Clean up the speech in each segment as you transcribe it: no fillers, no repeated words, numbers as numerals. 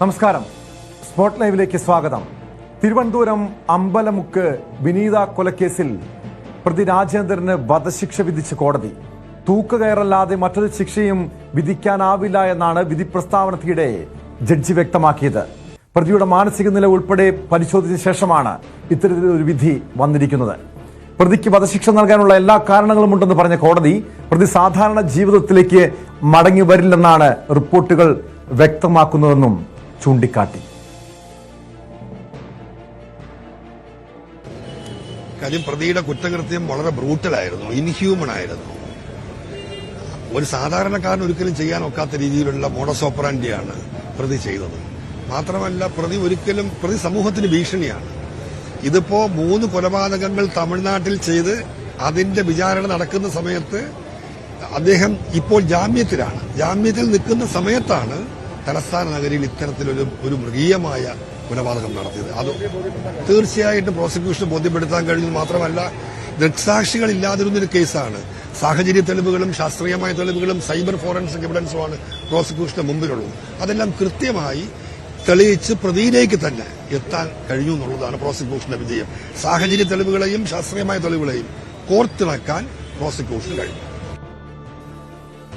നമസ്കാരം. സ്പോട്ട് ലൈവിലേക്ക് സ്വാഗതം. തിരുവനന്തപുരം അമ്പലമുക്ക് വിനീത കൊലക്കേസിൽ പ്രതി രാജേന്ദ്രന് വധശിക്ഷ വിധിച്ച കോടതി. തൂക്കുകയറല്ലാതെ മറ്റൊരു ശിക്ഷയും വിധിക്കാനാവില്ല എന്നാണ് വിധി പ്രസ്താവനത്തിനിടെ ജഡ്ജി വ്യക്തമാക്കിയത്. പ്രതിയുടെ മാനസിക നില ഉൾപ്പെടെ പരിശോധിച്ച ശേഷമാണ് ഇത്തരത്തിലൊരു വിധി വന്നിരിക്കുന്നത്. പ്രതിക്ക് വധശിക്ഷ നൽകാനുള്ള എല്ലാ കാരണങ്ങളും ഉണ്ടെന്ന് പറഞ്ഞ കോടതി പ്രതി സാധാരണ ജീവിതത്തിലേക്ക് മടങ്ങി വരില്ലെന്നാണ് റിപ്പോർട്ടുകൾ വ്യക്തമാക്കുന്നതെന്നും ചൂണ്ടിക്കാട്ടി. കാര്യം പ്രതിയുടെ കുറ്റകൃത്യം വളരെ ബ്രൂട്ടലായിരുന്നു, ഇൻഹ്യൂമൺ ആയിരുന്നു. ഒരു സാധാരണക്കാരൻ ഒരിക്കലും ചെയ്യാൻ ഒക്കാത്ത രീതിയിലുള്ള മോഡസ് ഓപ്പറാൻഡിയാണ് പ്രതി ചെയ്തത്. മാത്രമല്ല പ്രതി സമൂഹത്തിന് ഭീഷണിയാണ്. ഇതിപ്പോ 3 കൊലപാതകങ്ങൾ തമിഴ്നാട്ടിൽ ചെയ്ത് അതിന്റെ വിചാരണ നടക്കുന്ന സമയത്ത് അദ്ദേഹം ഇപ്പോൾ ജാമ്യത്തിലാണ്. ജാമ്യത്തിൽ നിൽക്കുന്ന സമയത്താണ് തലസ്ഥാന നഗരിയിൽ ഇത്തരത്തിലൊരു മൃഗീയമായ കൊലപാതകം നടത്തിയത്. അത് തീർച്ചയായിട്ടും പ്രോസിക്യൂഷന് ബോധ്യപ്പെടുത്താൻ കഴിഞ്ഞു. മാത്രമല്ല, ദൃക്സാക്ഷികൾ ഇല്ലാതിരുന്നൊരു കേസാണ്. സാഹചര്യ തെളിവുകളും ശാസ്ത്രീയമായ തെളിവുകളും സൈബർ ഫോറൻസിക് എവിഡൻസുമാണ് പ്രോസിക്യൂഷന് മുമ്പിലുള്ളത്. അതെല്ലാം കൃത്യമായി തെളിയിച്ച് പ്രതിയിലേക്ക് തന്നെ എത്താൻ കഴിഞ്ഞു എന്നുള്ളതാണ് പ്രോസിക്യൂഷന്റെ വിജയം. സാഹചര്യ തെളിവുകളെയും ശാസ്ത്രീയമായ തെളിവുകളെയും കോർത്തിണക്കാൻ പ്രോസിക്യൂഷന് കഴിഞ്ഞു.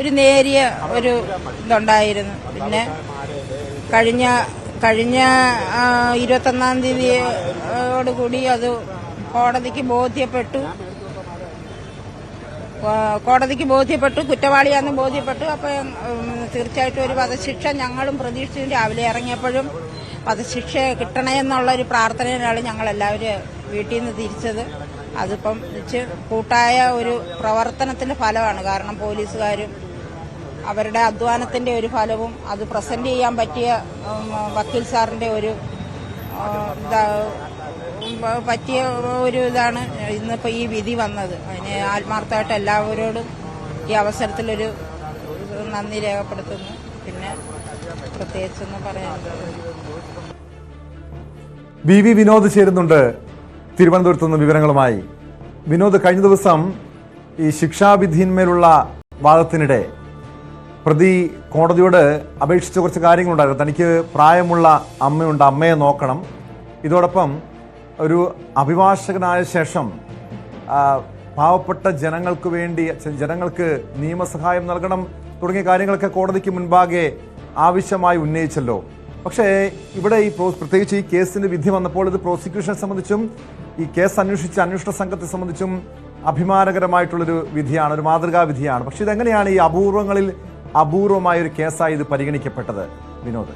ഒരു നേരിയ ഒരു ഇതുണ്ടായിരുന്നു. പിന്നെ കഴിഞ്ഞ 21-ാം തീയതിയോടുകൂടി അത് കോടതിക്ക് ബോധ്യപ്പെട്ടു, കുറ്റവാളിയാണെന്ന് ബോധ്യപ്പെട്ടു. അപ്പോൾ തീർച്ചയായിട്ടും ഒരു വധശിക്ഷ ഞങ്ങളും പ്രതീക്ഷിച്ചു. രാവിലെ ഇറങ്ങിയപ്പോഴും വധശിക്ഷ കിട്ടണമെന്നുള്ളൊരു പ്രാർത്ഥനയിലാണ് ഞങ്ങളെല്ലാവരും വീട്ടിൽ നിന്ന് തിരിച്ചത്. അതിപ്പം കൂട്ടായ ഒരു പ്രവർത്തനത്തിന്റെ ഫലമാണ്. കാരണം പോലീസുകാരും അവരുടെ അധ്വാനത്തിന്റെ ഒരു ഫലവും അത് പ്രസന്റ് ചെയ്യാൻ പറ്റിയ വക്കീൽ സാറിന്റെ ഒരു ഇതാണ് ഇന്നിപ്പോൾ ഈ വിധി വന്നത്. അതിന് ആത്മാർത്ഥമായിട്ട് എല്ലാവരോടും ഈ അവസരത്തിലൊരു നന്ദി രേഖപ്പെടുത്തുന്നു. പിന്നെ പ്രത്യേകിച്ചൊന്നും പറയാനുള്ളത്. വി വിനോദ് ചേരുന്നുണ്ട് തിരുവനന്തപുരത്ത് നിന്ന് വിവരങ്ങളുമായി. വിനോദ്, കഴിഞ്ഞ ദിവസം ഈ ശിക്ഷാവിധിന്മേലുള്ള വാദത്തിനിടെ പ്രതി കോടതിയോട് അപേക്ഷിച്ച കുറച്ച് കാര്യങ്ങളുണ്ടായിരുന്നു. തനിക്ക് പ്രായമുള്ള അമ്മയുണ്ട്, അമ്മയെ നോക്കണം, ഇതോടൊപ്പം ഒരു അഭിഭാഷകനായ ശേഷം പാവപ്പെട്ട ജനങ്ങൾക്ക് നിയമസഹായം നൽകണം തുടങ്ങിയ കാര്യങ്ങളൊക്കെ കോടതിക്ക് മുൻപാകെ ആവശ്യമായി ഉന്നയിച്ചല്ലോ. പക്ഷേ ഇവിടെ പ്രത്യേകിച്ച് ഈ കേസിന്റെ വിധി വന്നപ്പോൾ ഇത് പ്രോസിക്യൂഷനെ സംബന്ധിച്ചും ഈ കേസ് അന്വേഷിച്ച അന്വേഷണ സംഘത്തെ സംബന്ധിച്ചും അഭിമാനകരമായിട്ടുള്ളൊരു വിധിയാണ്, ഒരു മാതൃകാ വിധിയാണ്. പക്ഷെ ഇതെങ്ങനെയാണ് ഈ അപൂർവമായ ഒരു കേസായി ഇത് പരിഗണിക്കപ്പെട്ടത് വിനോദ്?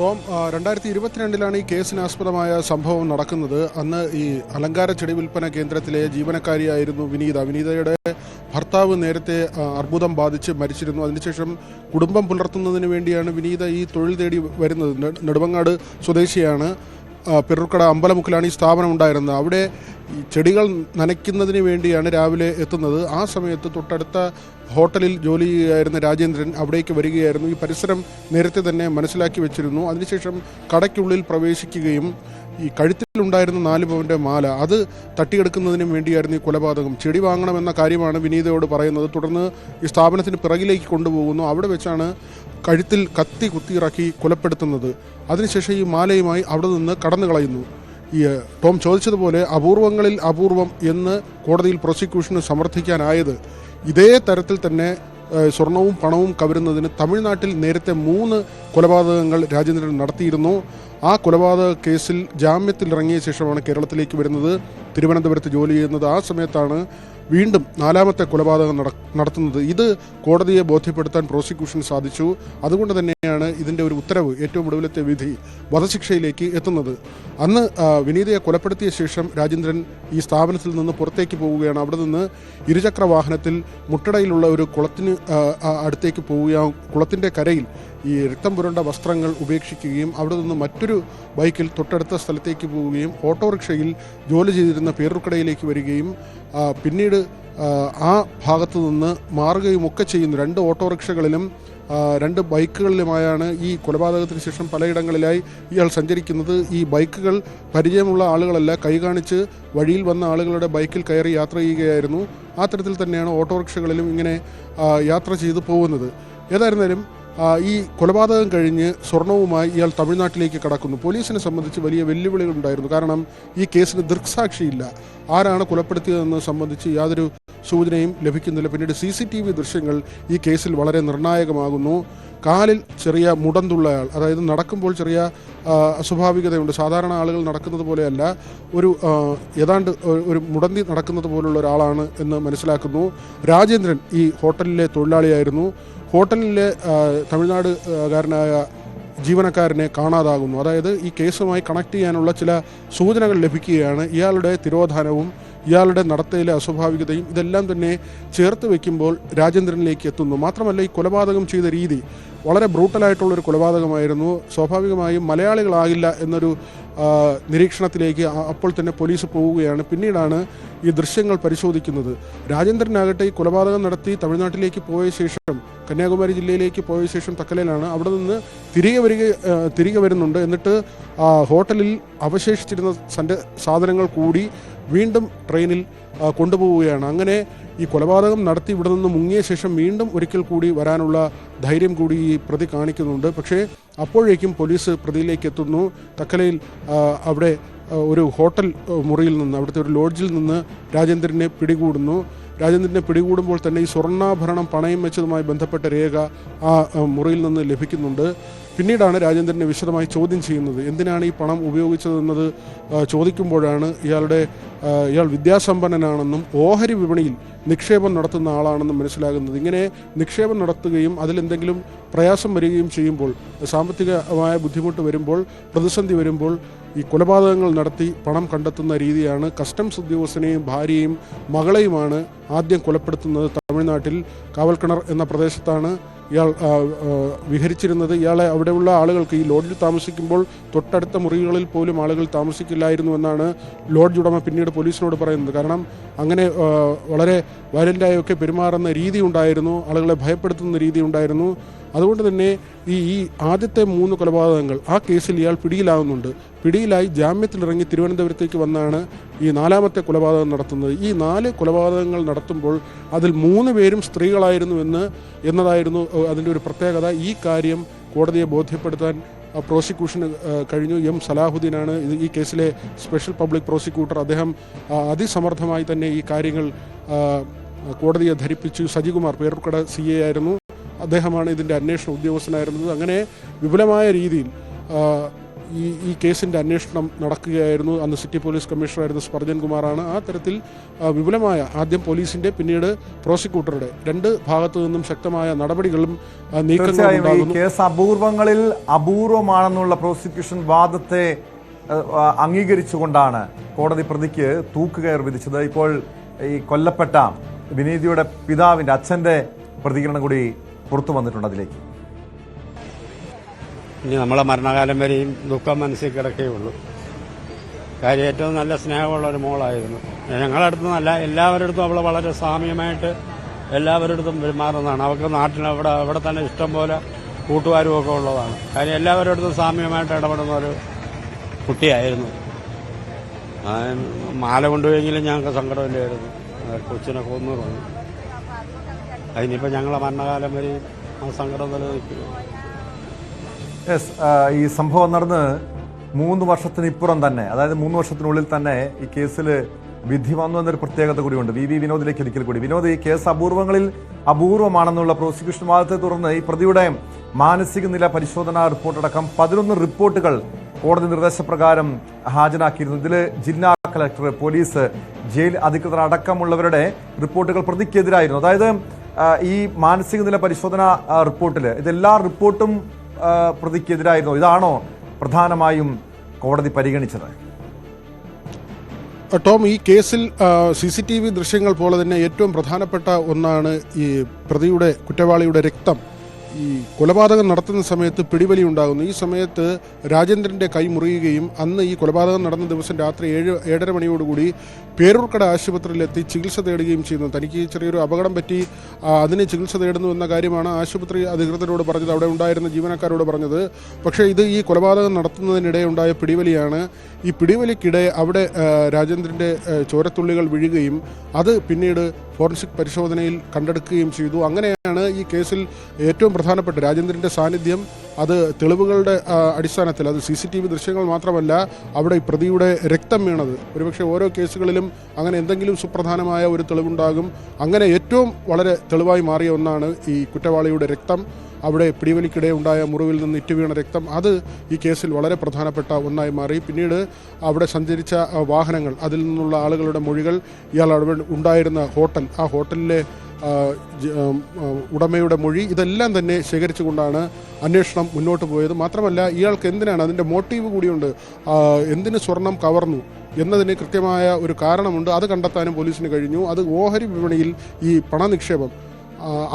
2022 ഈ കേസിനാസ്പദമായ സംഭവം നടക്കുന്നത്. അന്ന് ഈ അലങ്കാര ചെടി വിൽപ്പന കേന്ദ്രത്തിലെ ജീവനക്കാരിയായിരുന്നു വിനീതയുടെ ഭർത്താവ് നേരത്തെ അർബുദം ബാധിച്ച് മരിച്ചിരുന്നു. അതിനുശേഷം കുടുംബം പുലർത്തുന്നതിന് വേണ്ടിയാണ് വിനീത ഈ തൊഴിൽ തേടി വരുന്നത്. നെടുമങ്ങാട് സ്വദേശിയാണ്. പെരുർക്കട അമ്പലമുക്കിലാണ് ഈ സ്ഥാപനം ഉണ്ടായിരുന്നത്. അവിടെ ഈ ചെടികൾ നനയ്ക്കുന്നതിന് വേണ്ടിയാണ് രാവിലെ എത്തുന്നത്. ആ സമയത്ത് തൊട്ടടുത്ത ഹോട്ടലിൽ ജോലി ചെയ്യായിരുന്ന രാജേന്ദ്രൻ അവിടേക്ക് വരികയായിരുന്നു. ഈ പരിസരം നേരത്തെ തന്നെ മനസ്സിലാക്കി വെച്ചിരുന്നു. അതിനുശേഷം കടയ്ക്കുള്ളിൽ പ്രവേശിക്കുകയും ഈ കഴുത്തിലുണ്ടായിരുന്ന 4 പവന്റെ മാല അത് തട്ടിയെടുക്കുന്നതിനും വേണ്ടിയായിരുന്നു ഈ കൊലപാതകം. ചെടി വാങ്ങണമെന്ന കാര്യമാണ് വിനീതയോട് പറയുന്നത്. തുടർന്ന് ഈ സ്ഥാപനത്തിന് പിറകിലേക്ക് കൊണ്ടുപോകുന്നു. അവിടെ വെച്ചാണ് കഴുത്തിൽ കത്തി കുത്തിയിറക്കി കൊലപ്പെടുത്തുന്നത്. അതിനുശേഷം ഈ മാലയുമായി അവിടെ നിന്ന് കടന്നു കളയുന്നു. ഈ ടോം ചോദിച്ചതുപോലെ അപൂർവങ്ങളിൽ അപൂർവം എന്ന് കോടതിയിൽ പ്രോസിക്യൂഷന് സമർത്ഥിക്കാനായത് ഇതേ തരത്തിൽ തന്നെ സ്വർണവും പണവും കവരുന്നതിന് തമിഴ്നാട്ടിൽ നേരത്തെ 3 കൊലപാതകങ്ങൾ രാജേന്ദ്രൻ നടത്തിയിരുന്നു. ആ കൊലപാതക കേസിൽ ജാമ്യത്തിലിറങ്ങിയ ശേഷമാണ് കേരളത്തിലേക്ക് വരുന്നത്, തിരുവനന്തപുരത്ത് ജോലി ചെയ്യുന്നത്. ആ സമയത്താണ് വീണ്ടും 4ാമത്തെ കൊലപാതകം നടത്തുന്നത്. ഇത് കോടതിയെ ബോധ്യപ്പെടുത്താൻ പ്രോസിക്യൂഷൻ സാധിച്ചു. അതുകൊണ്ട് തന്നെയാണ് ഇതിൻ്റെ ഒരു ഉത്തരവ്, ഏറ്റവും ഒടുവിലത്തെ വിധി, വധശിക്ഷയിലേക്ക് എത്തുന്നത്. അന്ന് വിനീതയെ കൊലപ്പെടുത്തിയ ശേഷം രാജേന്ദ്രൻ ഈ സ്ഥാപനത്തിൽ നിന്ന് പുറത്തേക്ക് പോവുകയാണ്. അവിടെ നിന്ന് ഇരുചക്ര വാഹനത്തിൽ മുട്ടടയിലുള്ള ഒരു കുളത്തിന് അടുത്തേക്ക് പോവുകയും കുളത്തിൻ്റെ കരയിൽ ഈ രക്തം പുരണ്ട വസ്ത്രങ്ങൾ ഉപേക്ഷിക്കുകയും അവിടെ നിന്ന് മറ്റൊരു ബൈക്കിൽ തൊട്ടടുത്ത സ്ഥലത്തേക്ക് പോവുകയും ഓട്ടോറിക്ഷയിൽ ജോലി ചെയ്തിരുന്ന പേരൂർക്കടയിലേക്ക് വരികയും പിന്നീട് ആ ഭാഗത്തു നിന്ന് മാറുകയും ഒക്കെ ചെയ്യുന്നു. 2 ഓട്ടോറിക്ഷകളിലും 2 ബൈക്കുകളിലുമായാണ് ഈ കൊലപാതകത്തിന് ശേഷം പലയിടങ്ങളിലായി ഇയാൾ സഞ്ചരിക്കുന്നത്. ഈ ബൈക്കുകൾ പരിചയമുള്ള ആളുകളല്ല, കൈ കാണിച്ച് വഴിയിൽ വന്ന ആളുകളുടെ ബൈക്കിൽ കയറി യാത്ര ചെയ്യുകയായിരുന്നു. ആ തരത്തിൽ തന്നെയാണ് ഓട്ടോറിക്ഷകളിലും ഇങ്ങനെ യാത്ര ചെയ്തു പോകുന്നത്. ഏതായിരുന്നാലും ഈ കൊലപാതകം കഴിഞ്ഞ് സ്വർണവുമായി ഇയാൾ തമിഴ്നാട്ടിലേക്ക് കടക്കുന്നു. പോലീസിനെ സംബന്ധിച്ച് വലിയ വെല്ലുവിളികളുണ്ടായിരുന്നു. കാരണം ഈ കേസിന് ദൃക്സാക്ഷിയില്ല. ആരാണ് കൊലപ്പെടുത്തിയതെന്ന് സംബന്ധിച്ച് യാതൊരു സൂചനയും ലഭിക്കുന്നില്ല. പിന്നീട് CCTV ദൃശ്യങ്ങൾ ഈ കേസിൽ വളരെ നിർണായകമാകുന്നു. കാലിൽ ചെറിയ മുടന്തുള്ളയാൾ, അതായത് നടക്കുമ്പോൾ ചെറിയ അസ്വാഭാവികതയുണ്ട്. സാധാരണ ആളുകൾ നടക്കുന്നത് പോലെയല്ല, ഏതാണ്ട് ഒരു മുടന്തി നടക്കുന്നത് പോലുള്ള ഒരാളാണ് എന്ന് മനസ്സിലാക്കുന്നു. രാജേന്ദ്രൻ ഈ ഹോട്ടലിലെ തൊഴിലാളിയായിരുന്നു. ഹോട്ടലിലെ തമിഴ്നാടുകാരനായ ജീവനക്കാരനെ കാണാതാകുന്നു. അതായത് ഈ കേസുമായി കണക്ട് ചെയ്യാനുള്ള ചില സൂചനകൾ ലഭിക്കുകയാണ്. ഇയാളുടെ തിരോധാനവും ഇയാളുടെ നടത്തയിലെ അസ്വാഭാവികതയും ഇതെല്ലാം തന്നെ ചേർത്ത് വയ്ക്കുമ്പോൾ രാജേന്ദ്രനിലേക്ക് എത്തുന്നു. മാത്രമല്ല, ഈ കൊലപാതകം ചെയ്ത രീതി വളരെ ബ്രൂട്ടലായിട്ടുള്ളൊരു കൊലപാതകമായിരുന്നു. സ്വാഭാവികമായും മലയാളികളാകില്ല എന്നൊരു നിരീക്ഷണത്തിലേക്ക് അപ്പോൾ തന്നെ പോലീസ് പോവുകയാണ്. പിന്നീടാണ് ഈ ദൃശ്യങ്ങൾ പരിശോധിക്കുന്നത്. രാജേന്ദ്രനാകട്ടെ ഈ കൊലപാതകം നടത്തി തമിഴ്നാട്ടിലേക്ക് പോയ ശേഷം, കന്യാകുമാരി ജില്ലയിലേക്ക് പോയ ശേഷം തക്കലയിലാണ്. അവിടെ നിന്ന് തിരികെ വരുന്നുണ്ട്. എന്നിട്ട് ഹോട്ടലിൽ അവശേഷിച്ചിരുന്ന സാധനങ്ങൾ കൂടി വീണ്ടും ട്രെയിനിൽ കൊണ്ടുപോവുകയാണ്. അങ്ങനെ ഈ കൊലപാതകം നടത്തി ഇവിടെ നിന്ന് മുങ്ങിയ ശേഷം വീണ്ടും ഒരിക്കൽ കൂടി വരാനുള്ള ധൈര്യം കൂടി ഈ പ്രതി കാണിക്കുന്നുണ്ട്. പക്ഷേ അപ്പോഴേക്കും പോലീസ് പ്രതിയിലേക്ക് എത്തുന്നു. തക്കലയിൽ അവിടെ ഒരു ഹോട്ടൽ മുറിയിൽ നിന്ന്, അവിടുത്തെ ഒരു ലോഡ്ജിൽ നിന്ന് രാജേന്ദ്രനെ പിടികൂടുന്നു. രാജേന്ദ്രനെ പിടികൂടുമ്പോൾ തന്നെ ഈ സ്വർണ്ണാഭരണം പണയം വെച്ചതുമായി ബന്ധപ്പെട്ട രേഖ ആ മുറിയിൽ നിന്ന് ലഭിക്കുന്നുണ്ട്. പിന്നീടാണ് രാജേന്ദ്രനെ വിശദമായി ചോദ്യം ചെയ്യുന്നത്. എന്തിനാണ് ഈ പണം ഉപയോഗിച്ചതെന്നത് ചോദിക്കുമ്പോഴാണ് ഇയാൾ വിദ്യാസമ്പന്നനാണെന്നും ഓഹരി വിപണിയിൽ നിക്ഷേപം നടത്തുന്ന ആളാണെന്നും മനസ്സിലാകുന്നത്. ഇങ്ങനെ നിക്ഷേപം നടത്തുകയും അതിലെന്തെങ്കിലും പ്രയാസം വരികയും ചെയ്യുമ്പോൾ, സാമ്പത്തികമായ ബുദ്ധിമുട്ട് വരുമ്പോൾ, പ്രതിസന്ധി വരുമ്പോൾ ഈ കൊലപാതകങ്ങൾ നടത്തി പണം കണ്ടെത്തുന്ന രീതിയാണ്. കസ്റ്റംസ് ഉദ്യോഗസ്ഥനെയും ഭാര്യയും മകളെയുമാണ് ആദ്യം കൊലപ്പെടുത്തുന്നത്. തമിഴ്നാട്ടിൽ കാവൽക്കിണർ എന്ന പ്രദേശത്താണ് ഇയാൾ വിഹരിച്ചിരുന്നത്. ഇയാളെ അവിടെയുള്ള ആളുകൾക്ക്, ഈ ലോഡ്ജിൽ താമസിക്കുമ്പോൾ തൊട്ടടുത്ത മുറികളിൽ പോലും ആളുകൾ താമസിക്കില്ലായിരുന്നു എന്നാണ് ലോഡ്ജ് ഉടമ പിന്നീട് പോലീസിനോട് പറയുന്നത്. കാരണം അങ്ങനെ വളരെ വയലൻ്റായൊക്കെ പെരുമാറുന്ന രീതി ഉണ്ടായിരുന്നു, ആളുകളെ ഭയപ്പെടുത്തുന്ന രീതി ഉണ്ടായിരുന്നു. അതുകൊണ്ട് തന്നെ ഈ ആദ്യത്തെ 3 കൊലപാതകങ്ങൾ, ആ കേസിൽ ഇയാൾ പിടിയിലാകുന്നുണ്ട്. പിടിയിലായി ജാമ്യത്തിലിറങ്ങി തിരുവനന്തപുരത്തേക്ക് വന്നാണ് ഈ 4ാമത്തെ കൊലപാതകം നടത്തുന്നത്. ഈ 4 കൊലപാതകങ്ങൾ നടത്തുമ്പോൾ അതിൽ 3 പേരും സ്ത്രീകളായിരുന്നു എന്നതായിരുന്നു അതിൻ്റെ ഒരു പ്രത്യേകത. ഈ കാര്യം കോടതിയെ ബോധ്യപ്പെടുത്താൻ പ്രോസിക്യൂഷന് കഴിഞ്ഞു. എം സലാഹുദ്ദീനാണ് ഈ കേസിലെ സ്പെഷ്യൽ പബ്ലിക് പ്രോസിക്യൂട്ടർ. അദ്ദേഹം അതിസമർത്ഥമായി തന്നെ ഈ കാര്യങ്ങൾ കോടതിയെ ധരിപ്പിച്ചു. സജികുമാർ പേരൂർക്കട CA ആയിരുന്നു, അദ്ദേഹമാണ് ഇതിൻ്റെ അന്വേഷണ ഉദ്യോഗസ്ഥനായിരുന്നത്. അങ്ങനെ വിപുലമായ രീതിയിൽ ഈ കേസിൻ്റെ അന്വേഷണം നടക്കുകയായിരുന്നു. അന്ന് സിറ്റി പോലീസ് കമ്മീഷണറായിരുന്ന സ്പർജൻ കുമാറാണ്. ആ തരത്തിൽ വിപുലമായ, ആദ്യം പോലീസിൻ്റെ പിന്നീട് പ്രോസിക്യൂട്ടറുടെ 2 ഭാഗത്തു നിന്നും ശക്തമായ നടപടികളും നീക്കങ്ങളും. കേസ് അപൂർവമാണെന്നുള്ള പ്രോസിക്യൂഷൻ വാദത്തെ അംഗീകരിച്ചുകൊണ്ടാണ് കോടതി പ്രതിക്ക് തൂക്കുകയർ വിധിച്ചത്. ഇപ്പോൾ ഈ കൊല്ലപ്പെട്ട വിനീതിയുടെ പിതാവിൻ്റെ, അച്ഛൻ്റെ പ്രതികരണം കൂടി പുറത്തു വന്നിട്ടുണ്ട്. അതിലേക്ക് ഇനി നമ്മളെ മരണകാലം വരെയും ദുഃഖം മനസ്സിൽ കിടക്കുകയുള്ളൂ. കാര്യം ഏറ്റവും നല്ല സ്നേഹമുള്ള ഒരു മോളായിരുന്നു. ഞങ്ങളുടെ അടുത്ത് നല്ല എല്ലാവരുടെ അടുത്തും അവൾ വളരെ സാമ്യമായിട്ട് എല്ലാവരുടെ അടുത്തും പെരുമാറുന്നതാണ്. അവർക്ക് നാട്ടിൽ അവിടെ തന്നെ ഇഷ്ടം പോലെ കൂട്ടുകാരും ഒക്കെ ഉള്ളതാണ്. കാര്യം എല്ലാവരുടെ അടുത്തും സാമ്യമായിട്ട് ഇടപെടുന്ന ഒരു കുട്ടിയായിരുന്നു. മാല കൊണ്ടുപോയെങ്കിലും ഞങ്ങൾക്ക് സങ്കടമില്ലായിരുന്നു. കൊച്ചിനെ കൊന്നു പറഞ്ഞു. അതിനിപ്പോൾ ഞങ്ങളെ മരണകാലം വരെയും ആ സങ്കടം നിലനിൽക്കുന്നു. ഈ സംഭവം നടന്ന് 3 വർഷത്തിനിപ്പുറം തന്നെ, അതായത് 3 വർഷത്തിനുള്ളിൽ തന്നെ ഈ കേസിൽ വിധി വന്നു എന്നൊരു പ്രത്യേകത കൂടിയുണ്ട്. വി വിനോദിലേക്ക് ഒരിക്കൽ കൂടി. വിനോദ്, ഈ കേസ് അപൂർവമാണെന്നുള്ള പ്രോസിക്യൂഷൻ വാദത്തെ തുടർന്ന് ഈ പ്രതിയുടെ മാനസിക നില പരിശോധനാ റിപ്പോർട്ടടക്കം 11 റിപ്പോർട്ടുകൾ കോടതി നിർദ്ദേശപ്രകാരം ഹാജരാക്കിയിരുന്നു. ഇതിൽ ജില്ലാ കളക്ടർ, പോലീസ്, ജയിൽ അധികൃതർ അടക്കമുള്ളവരുടെ റിപ്പോർട്ടുകൾ പ്രതിക്കെതിരായിരുന്നു. അതായത് ഈ മാനസിക നില പരിശോധന റിപ്പോർട്ടിൽ ഇതെല്ലാ റിപ്പോർട്ടും പ്രതിക്കെതിരായിരുന്നു. ഇതാണോ പ്രധാനമായും കോടതി പരിഗണിച്ചത്? ടോം, ഈ കേസിൽ CCTV ദൃശ്യങ്ങൾ പോലെ തന്നെ ഏറ്റവും പ്രധാനപ്പെട്ട ഒന്നാണ് ഈ പ്രതിയുടെ, കുറ്റവാളിയുടെ രക്തം. ഈ കൊലപാതകം നടത്തുന്ന സമയത്ത് പിടിവലി ഉണ്ടാകുന്നു. ഈ സമയത്ത് രാജേന്ദ്രൻ്റെ കൈ മുറിയുകയും അന്ന് ഈ കൊലപാതകം നടന്ന ദിവസം രാത്രി 7:30 മണിയോടുകൂടി പേരൂർക്കട ആശുപത്രിയിലെത്തി ചികിത്സ തേടുകയും ചെയ്യുന്നു. തനിക്ക് ചെറിയൊരു അപകടം പറ്റി, അതിന് ചികിത്സ തേടുന്നു എന്ന കാര്യമാണ് ആശുപത്രി അധികൃതരോട് പറഞ്ഞത്, അവിടെ ഉണ്ടായിരുന്ന ജീവനക്കാരോട് പറഞ്ഞത്. പക്ഷേ ഇത് ഈ കൊലപാതകം നടത്തുന്നതിനിടെ ഉണ്ടായ പിടിവലിയാണ്. ഈ പിടിവലിക്കിടെ അവിടെ രാജേന്ദ്രൻ്റെ ചോരത്തുള്ളികൾ വീഴുകയും അത് പിന്നീട് ഫോറൻസിക് പരിശോധനയിൽ കണ്ടെടുക്കുകയും ചെയ്തു. അങ്ങനെയാണ് തന്നെയാണ് ഈ കേസിൽ ഏറ്റവും പ്രധാനപ്പെട്ട രാജേന്ദ്രൻ്റെ സാന്നിധ്യം. അത് തെളിവുകളുടെ അടിസ്ഥാനത്തിൽ, അത് CCTV ദൃശ്യങ്ങൾ മാത്രമല്ല, അവിടെ ഈ പ്രതിയുടെ രക്തം വീണത്. ഒരുപക്ഷെ ഓരോ കേസുകളിലും അങ്ങനെ എന്തെങ്കിലും സുപ്രധാനമായ ഒരു തെളിവുണ്ടാകും. അങ്ങനെ ഏറ്റവും വളരെ തെളിവായി മാറിയ ഒന്നാണ് ഈ കുറ്റവാളിയുടെ രക്തം. അവിടെ പിടിവലിക്കിടെ ഉണ്ടായ മുറിവിൽ നിന്ന് ഇറ്റുവീണ രക്തം, അത് ഈ കേസിൽ വളരെ പ്രധാനപ്പെട്ട ഒന്നായി മാറി. പിന്നീട് അവിടെ സഞ്ചരിച്ച വാഹനങ്ങൾ, അതിൽ നിന്നുള്ള ആളുകളുടെ മൊഴികൾ, ഇയാൾ അവിടെ ഉണ്ടായിരുന്ന ഹോട്ടൽ, ആ ഹോട്ടലിലെ ഉടമയുടെ മൊഴി, ഇതെല്ലാം തന്നെ ശേഖരിച്ചുകൊണ്ടാണ് അന്വേഷണം മുന്നോട്ട് പോയത്. മാത്രമല്ല, ഇയാൾക്ക് എന്തിനാണ്, അതിൻ്റെ മോട്ടീവ് കൂടിയുണ്ട്, എന്തിന് സ്വർണം കവർന്നു എന്നതിന് കൃത്യമായ ഒരു കാരണമുണ്ട്. അത് കണ്ടെത്താനും പോലീസിന് കഴിഞ്ഞു. അത് ഓഹരി വിപണിയിൽ ഈ പണനിക്ഷേപം,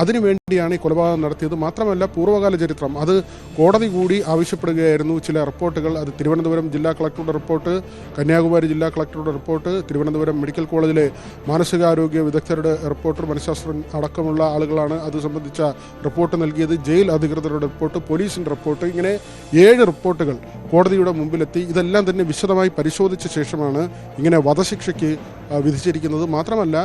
അതിനുവേണ്ടിയാണ് ഈ കൊലപാതകം നടത്തിയത്. മാത്രമല്ല, പൂർവ്വകാല ചരിത്രം അത് കോടതി കൂടി ആവശ്യപ്പെടുകയായിരുന്നു. ചില റിപ്പോർട്ടുകൾ, അത് തിരുവനന്തപുരം ജില്ലാ കളക്ടറുടെ റിപ്പോർട്ട്, കന്യാകുമാരി ജില്ലാ കളക്ടറുടെ റിപ്പോർട്ട്, തിരുവനന്തപുരം മെഡിക്കൽ കോളേജിലെ മാനസികാരോഗ്യ വിദഗ്ധരുടെ റിപ്പോർട്ടർ, മനഃശാസ്ത്രജ്ഞൻ അടക്കമുള്ള ആളുകളാണ് അത് സംബന്ധിച്ച റിപ്പോർട്ട് നൽകിയത്. ജയിൽ അധികൃതരുടെ റിപ്പോർട്ട്, പോലീസിൻ്റെ റിപ്പോർട്ട്, ഇങ്ങനെ 7 റിപ്പോർട്ടുകൾ കോടതിയുടെ മുമ്പിലെത്തി. ഇതെല്ലാം തന്നെ വിശദമായി പരിശോധിച്ച ശേഷമാണ് ഇങ്ങനെ വധശിക്ഷയ്ക്ക് വിധിച്ചിരിക്കുന്നത്. മാത്രമല്ല,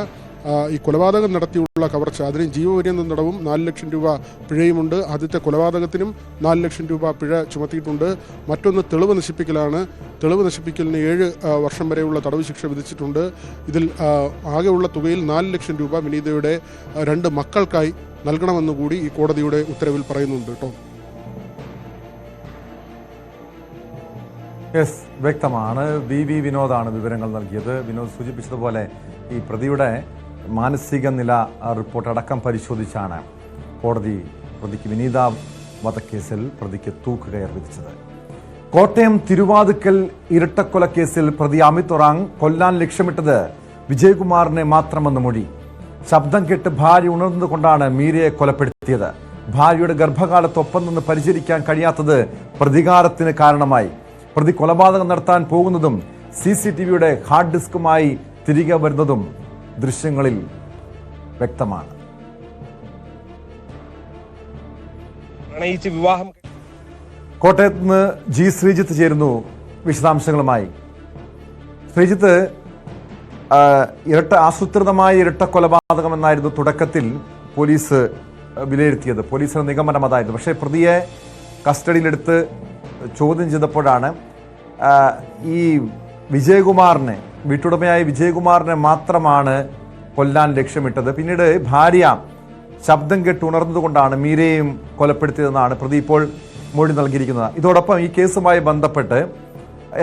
ഈ കൊലപാതകം നടത്തിയുള്ള കവർച്ച, അതിന് ജീവപര്യന്തം തടവും 4 ലക്ഷം രൂപ പിഴയുമുണ്ട്. ആദ്യത്തെ കൊലപാതകത്തിനും 4 ലക്ഷം രൂപ പിഴ ചുമത്തിയിട്ടുണ്ട്. മറ്റൊന്ന് തെളിവ് നശിപ്പിക്കലാണ്. തെളിവ് നശിപ്പിക്കലിന് 7 വർഷം വരെയുള്ള തടവ് ശിക്ഷ വിധിച്ചിട്ടുണ്ട്. ഇതിൽ ആകെയുള്ള തുകയിൽ 4 ലക്ഷം രൂപ വിനീതയുടെ 2 മക്കൾക്കായി നൽകണമെന്നുകൂടി ഈ കോടതിയുടെ ഉത്തരവിൽ പറയുന്നുണ്ട് കേട്ടോ. യെസ്, വ്യക്തമാണ്. വി വിനോദാണ് വിവരങ്ങൾ നൽകിയത്. വിനോദ് സൂചിപ്പിച്ചതുപോലെ ഈ പ്രതിയുടെ മാനസിക നില റിപ്പോർട്ട് അടക്കം പരിശോധിച്ചാണ് കോടതി പ്രതിക്ക് വിനീത വധക്കേസിൽ പ്രതിക്ക് തൂക്കുകയർ വിധിച്ചത്. കോട്ടയം തിരുവാതുക്കൽ ഇരട്ടക്കൊലക്കേസിൽ പ്രതി അമിത് ഒറാങ് കൊല്ലാൻ ലക്ഷ്യമിട്ടത് വിജയകുമാറിനെ മാത്രമെന്ന് മൊഴി. ശബ്ദം കേട്ട് ഭാര്യ ഉണർന്നുകൊണ്ടാണ് മീരയെ കൊലപ്പെടുത്തിയത്. ഭാര്യയുടെ ഗർഭകാലത്തൊപ്പം നിന്ന് പരിചരിക്കാൻ കഴിയാത്തത് പ്രതികാരത്തിന് കാരണമായി. പ്രതി കൊലപാതകം നടത്താൻ പോകുന്നതും CCTVയുടെ ഹാർഡ് ഡിസ്കുമായി തിരികെ വരുന്നതും ദൃശ്യങ്ങളിൽ വ്യക്തമാണ്. കോട്ടയത്ത് നിന്ന് ശ്രീജിത്ത് ചേരുന്നു വിശദാംശങ്ങളുമായി. ശ്രീജിത്ത്, ആസൂത്രിതമായ ഇരട്ട കൊലപാതകം എന്നായിരുന്നു തുടക്കത്തിൽ പോലീസ് വിലയിരുത്തിയത്. പോലീസിന്റെ നിഗമനം അതായിരുന്നു. പക്ഷേ പ്രതിയെ കസ്റ്റഡിയിലെടുത്ത് ചോദ്യം ചെയ്തപ്പോഴാണ് ഈ വിജയകുമാറിനെ, വീട്ടുടമയായ വിജയകുമാറിനെ മാത്രമാണ് കൊല്ലാൻ ലക്ഷ്യമിട്ടത്. പിന്നീട് ഭാര്യ ശബ്ദം കേട്ട് ഉണർന്നതുകൊണ്ടാണ് മീരയെയും കൊലപ്പെടുത്തിയതെന്നാണ് പ്രതി ഇപ്പോൾ മൊഴി നൽകിയിരിക്കുന്നത്. ഇതോടൊപ്പം ഈ കേസുമായി ബന്ധപ്പെട്ട്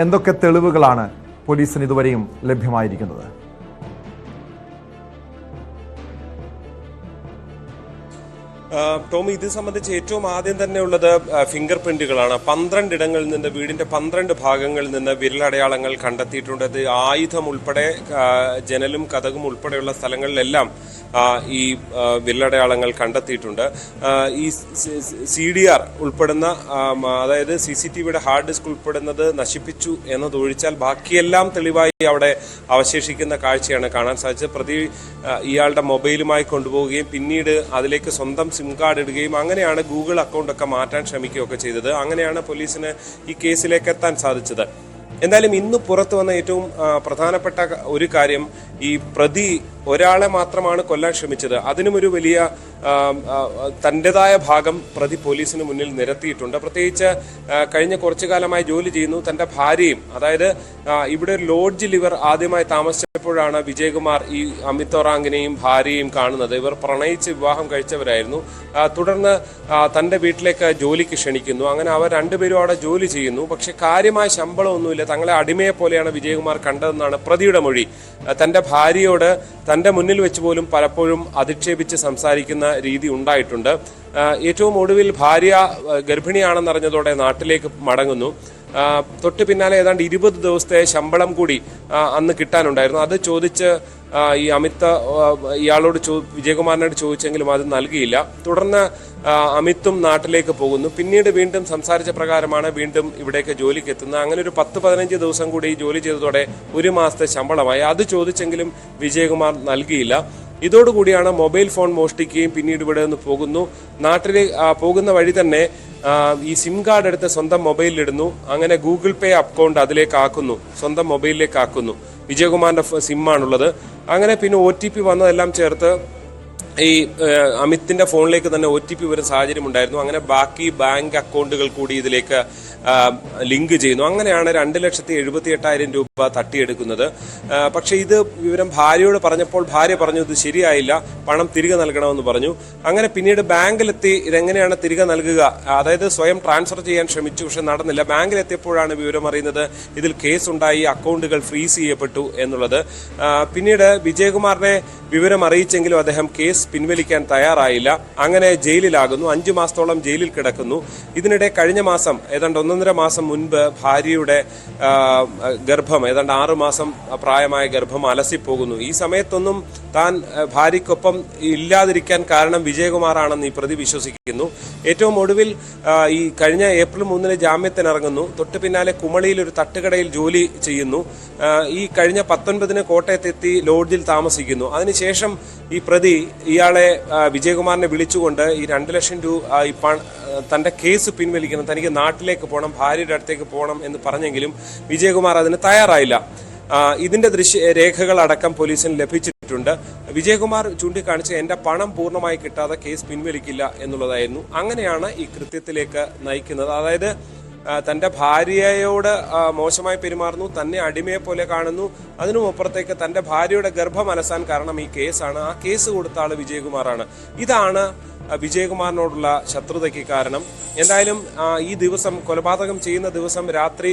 എന്തൊക്കെ തെളിവുകളാണ് പോലീസിന് ഇതുവരെയും ലഭ്യമായിരിക്കുന്നത്? ടോമി, ഇത് സംബന്ധിച്ച് ഏറ്റവും ആദ്യം തന്നെ ഉള്ളത് ഫിംഗർ പ്രിന്റുകളാണ്. 12 ഇടങ്ങളിൽ നിന്ന്, വീടിന്റെ 12 ഭാഗങ്ങളിൽ നിന്ന് വിരലടയാളങ്ങൾ കണ്ടെത്തിയിട്ടുണ്ട്. അത് ആയുധം ഉൾപ്പെടെ, ജനലും കതകും ഉൾപ്പെടെയുള്ള സ്ഥലങ്ങളിലെല്ലാം ഈ വിരലടയാളങ്ങൾ കണ്ടെത്തിയിട്ടുണ്ട്. ഈ CDR ഉൾപ്പെടുന്ന, അതായത് CCTVയുടെ ഹാർഡ് ഡിസ്ക് ഉൾപ്പെടുന്നത് നശിപ്പിച്ചു എന്നതൊഴിച്ചാൽ ബാക്കിയെല്ലാം തെളിവായി അവിടെ അവശേഷിക്കുന്ന കാഴ്ചയാണ് കാണാൻ സാധിച്ചത്. പ്രതി ഇയാളുടെ മൊബൈലുമായി കൊണ്ടുപോവുകയും പിന്നീട് അതിലേക്ക് സ്വന്തം സിം കാർഡ് ഇടുകയും അങ്ങനെയാണ് ഗൂഗിൾ അക്കൗണ്ടൊക്കെ മാറ്റാൻ ശ്രമിക്കുകയൊക്കെ ചെയ്തത്. അങ്ങനെയാണ് പോലീസിന് ഈ കേസിലേക്ക് എത്താൻ സാധിച്ചത്. എന്തായാലും ഇന്ന് പുറത്തു വന്ന ഏറ്റവും പ്രധാനപ്പെട്ട ഒരു കാര്യം, ഈ പ്രതി ഒരാളെ മാത്രമാണ് കൊല്ലാൻ ശ്രമിച്ചത്. അതിനും ഒരു വലിയ തൻ്റെതായ ഭാഗം പ്രതി പോലീസിന് മുന്നിൽ നിരത്തിയിട്ടുണ്ട്. പ്രത്യേകിച്ച് കഴിഞ്ഞ കുറച്ചു കാലമായി ജോലി ചെയ്യുന്നു തൻ്റെ ഭാര്യയും, അതായത് ഇവിടെ ഒരു ലോഡ്ജ് ലിവർ ആദ്യമായി താമസിച്ചപ്പോഴാണ് വിജയകുമാർ ഈ അമിത് ഒറാങ്ങിനെയും ഭാര്യയും കാണുന്നത്. ഇവർ പ്രണയിച്ച് വിവാഹം കഴിച്ചവരായിരുന്നു. തുടർന്ന് തൻ്റെ വീട്ടിലേക്ക് ജോലിക്ക് ക്ഷണിക്കുന്നു. അങ്ങനെ അവർ രണ്ടുപേരും അവിടെ ജോലി ചെയ്യുന്നു. പക്ഷെ കാര്യമായ ശമ്പളമൊന്നുമില്ല. തങ്ങളെ അടിമയെ പോലെയാണ് വിജയകുമാർ കണ്ടതെന്നാണ് പ്രതിയുടെ മൊഴി. തൻ്റെ ഭാര്യയോട് തൻ്റെ മുന്നിൽ വെച്ച് പോലും പലപ്പോഴും അധിക്ഷേപിച്ച് സംസാരിക്കുന്ന രീതി ഉണ്ടായിട്ടുണ്ട്. ഏറ്റവും ഒടുവിൽ ഭാര്യ ഗർഭിണിയാണെന്നറിഞ്ഞതോടെ നാട്ടിലേക്ക് മടങ്ങുന്നു. തൊട്ട് പിന്നാലെ ഏതാണ്ട് 20 ദിവസത്തെ ശമ്പളം കൂടി അന്ന് കിട്ടാനുണ്ടായിരുന്നു. അത് ചോദിച്ച് ഈ ഇയാളോട് വിജയകുമാറിനോട് ചോദിച്ചെങ്കിലും അത് നൽകിയില്ല. തുടർന്ന് അമിത്തും നാട്ടിലേക്ക് പോകുന്നു. പിന്നീട് വീണ്ടും സംസാരിച്ച പ്രകാരമാണ് വീണ്ടും ഇവിടേക്ക് ജോലിക്ക് എത്തുന്നത്. അങ്ങനെ ഒരു 10-15 ദിവസം കൂടി ജോലി ചെയ്തതോടെ 1 മാസത്തെ ശമ്പളമായി. അത് ചോദിച്ചെങ്കിലും വിജയകുമാർ നൽകിയില്ല. ഇതോടുകൂടിയാണ് മൊബൈൽ ഫോൺ മോഷ്ടിക്കുകയും പിന്നീട് ഇവിടെ നിന്ന് പോകുന്നു. നാട്ടിലേക്ക് പോകുന്ന വഴി തന്നെ ഈ സിം കാർഡ് എടുത്ത് സ്വന്തം മൊബൈലിലിടുന്നു. അങ്ങനെ ഗൂഗിൾ പേ അക്കൗണ്ട് അതിലേക്ക് ആക്കുന്നു, സ്വന്തം മൊബൈലിലേക്ക് ആക്കുന്നു. വിജയകുമാറിന്റെ സിമ്മാണുള്ളത്. അങ്ങനെ പിന്നെ OTP വന്നതെല്ലാം ചേർത്ത് ഈ അമിത്തിന്റെ ഫോണിലേക്ക് തന്നെ OTP വരുന്ന സാഹചര്യം ഉണ്ടായിരുന്നു. അങ്ങനെ ബാക്കി ബാങ്ക് അക്കൗണ്ടുകൾ കൂടി ഇതിലേക്ക് ലിങ്ക് ചെയ്യുന്നു. അങ്ങനെയാണ് 2,78,000 രൂപ തട്ടിയെടുക്കുന്നത്. പക്ഷെ ഇത് വിവരം ഭാര്യയോട് പറഞ്ഞപ്പോൾ ഭാര്യ പറഞ്ഞു ഇത് ശരിയായില്ല, പണം തിരികെ നൽകണമെന്ന് പറഞ്ഞു. അങ്ങനെ പിന്നീട് ബാങ്കിലെത്തി ഇതെങ്ങനെയാണ് തിരികെ നൽകുക, അതായത് സ്വയം ട്രാൻസ്ഫർ ചെയ്യാൻ ശ്രമിച്ചു, പക്ഷെ നടന്നില്ല. ബാങ്കിലെത്തിയപ്പോഴാണ് വിവരം അറിയുന്നത് ഇതിൽ കേസുണ്ടായി, അക്കൗണ്ടുകൾ ഫ്രീസ് ചെയ്യപ്പെട്ടു എന്നുള്ളത്. പിന്നീട് വിജയകുമാറിനെ വിവരം അറിയിച്ചെങ്കിലും അദ്ദേഹം കേസ് പിൻവലിക്കാൻ തയ്യാറായില്ല. അങ്ങനെ ജയിലിലാകുന്നു. 5 മാസത്തോളം ജയിലിൽ കിടക്കുന്നു. ഇതിനിടെ കഴിഞ്ഞ മാസം ഏതാണ്ട് 1.5 മാസം മുൻപ് ഭാര്യയുടെ ഗർഭം, ഏതാണ്ട് 6 മാസം പ്രായമായ ഗർഭം അലസിപ്പോകുന്നു. ഈ സമയത്തൊന്നും താൻ ഭാര്യയ്ക്കൊപ്പം ഇല്ലാതിരിക്കാൻ കാരണം വിജയകുമാറാണെന്ന് ഈ പ്രതി വിശ്വസിക്കുന്നു. ഏറ്റവും ഒടുവിൽ ഈ കഴിഞ്ഞ ഏപ്രിൽ 3 ജാമ്യത്തിനിറങ്ങുന്നു. തൊട്ടു പിന്നാലെ കുമളിയിൽ ഒരു തട്ടുകടയിൽ ജോലി ചെയ്യുന്നു. ഈ കഴിഞ്ഞ 19 കോട്ടയത്തെത്തി ലോഡ്ജിൽ താമസിക്കുന്നു. അതിനുശേഷം ഈ പ്രതി ഇയാളെ വിജയകുമാറിനെ വിളിച്ചുകൊണ്ട് ഈ 2 ലക്ഷം രൂപ തന്റെ കേസ് പിൻവലിക്കണം, തനിക്ക് നാട്ടിലേക്ക് പോകണം, ഭാര്യയുടെ അടുത്തേക്ക് പോകണം എന്ന് പറഞ്ഞെങ്കിലും വിജയകുമാർ അതിന് തയ്യാറായില്ല. ഇതിന്റെ രേഖകൾ അടക്കം പോലീസിന് ലഭിച്ചിട്ടുണ്ട്. വിജയകുമാർ ചൂണ്ടിക്കാണിച്ച് എന്റെ പണം പൂർണ്ണമായി കിട്ടാതെ കേസ് പിൻവലിക്കില്ല എന്നുള്ളതായിരുന്നു. അങ്ങനെയാണ് ഈ കൃത്യത്തിലേക്ക് നയിക്കുന്നത്. അതായത് തന്റെ ഭാര്യയോട് മോശമായി പെരുമാറുന്നു, തന്നെ അടിമയെ പോലെ കാണുന്നു. അതിനുമപ്പുറത്തേക്ക് തന്റെ ഭാര്യയുടെ ഗർഭം അലസാൻ കാരണം ഈ കേസാണ്. ആ കേസ് കൊടുത്ത ആള് വിജയകുമാറാണ്. ഇതാണ് വിജയകുമാറിനോടുള്ള ശത്രുതയ്ക്ക് കാരണം. എന്തായാലും ഈ ദിവസം, കൊലപാതകം ചെയ്യുന്ന ദിവസം രാത്രി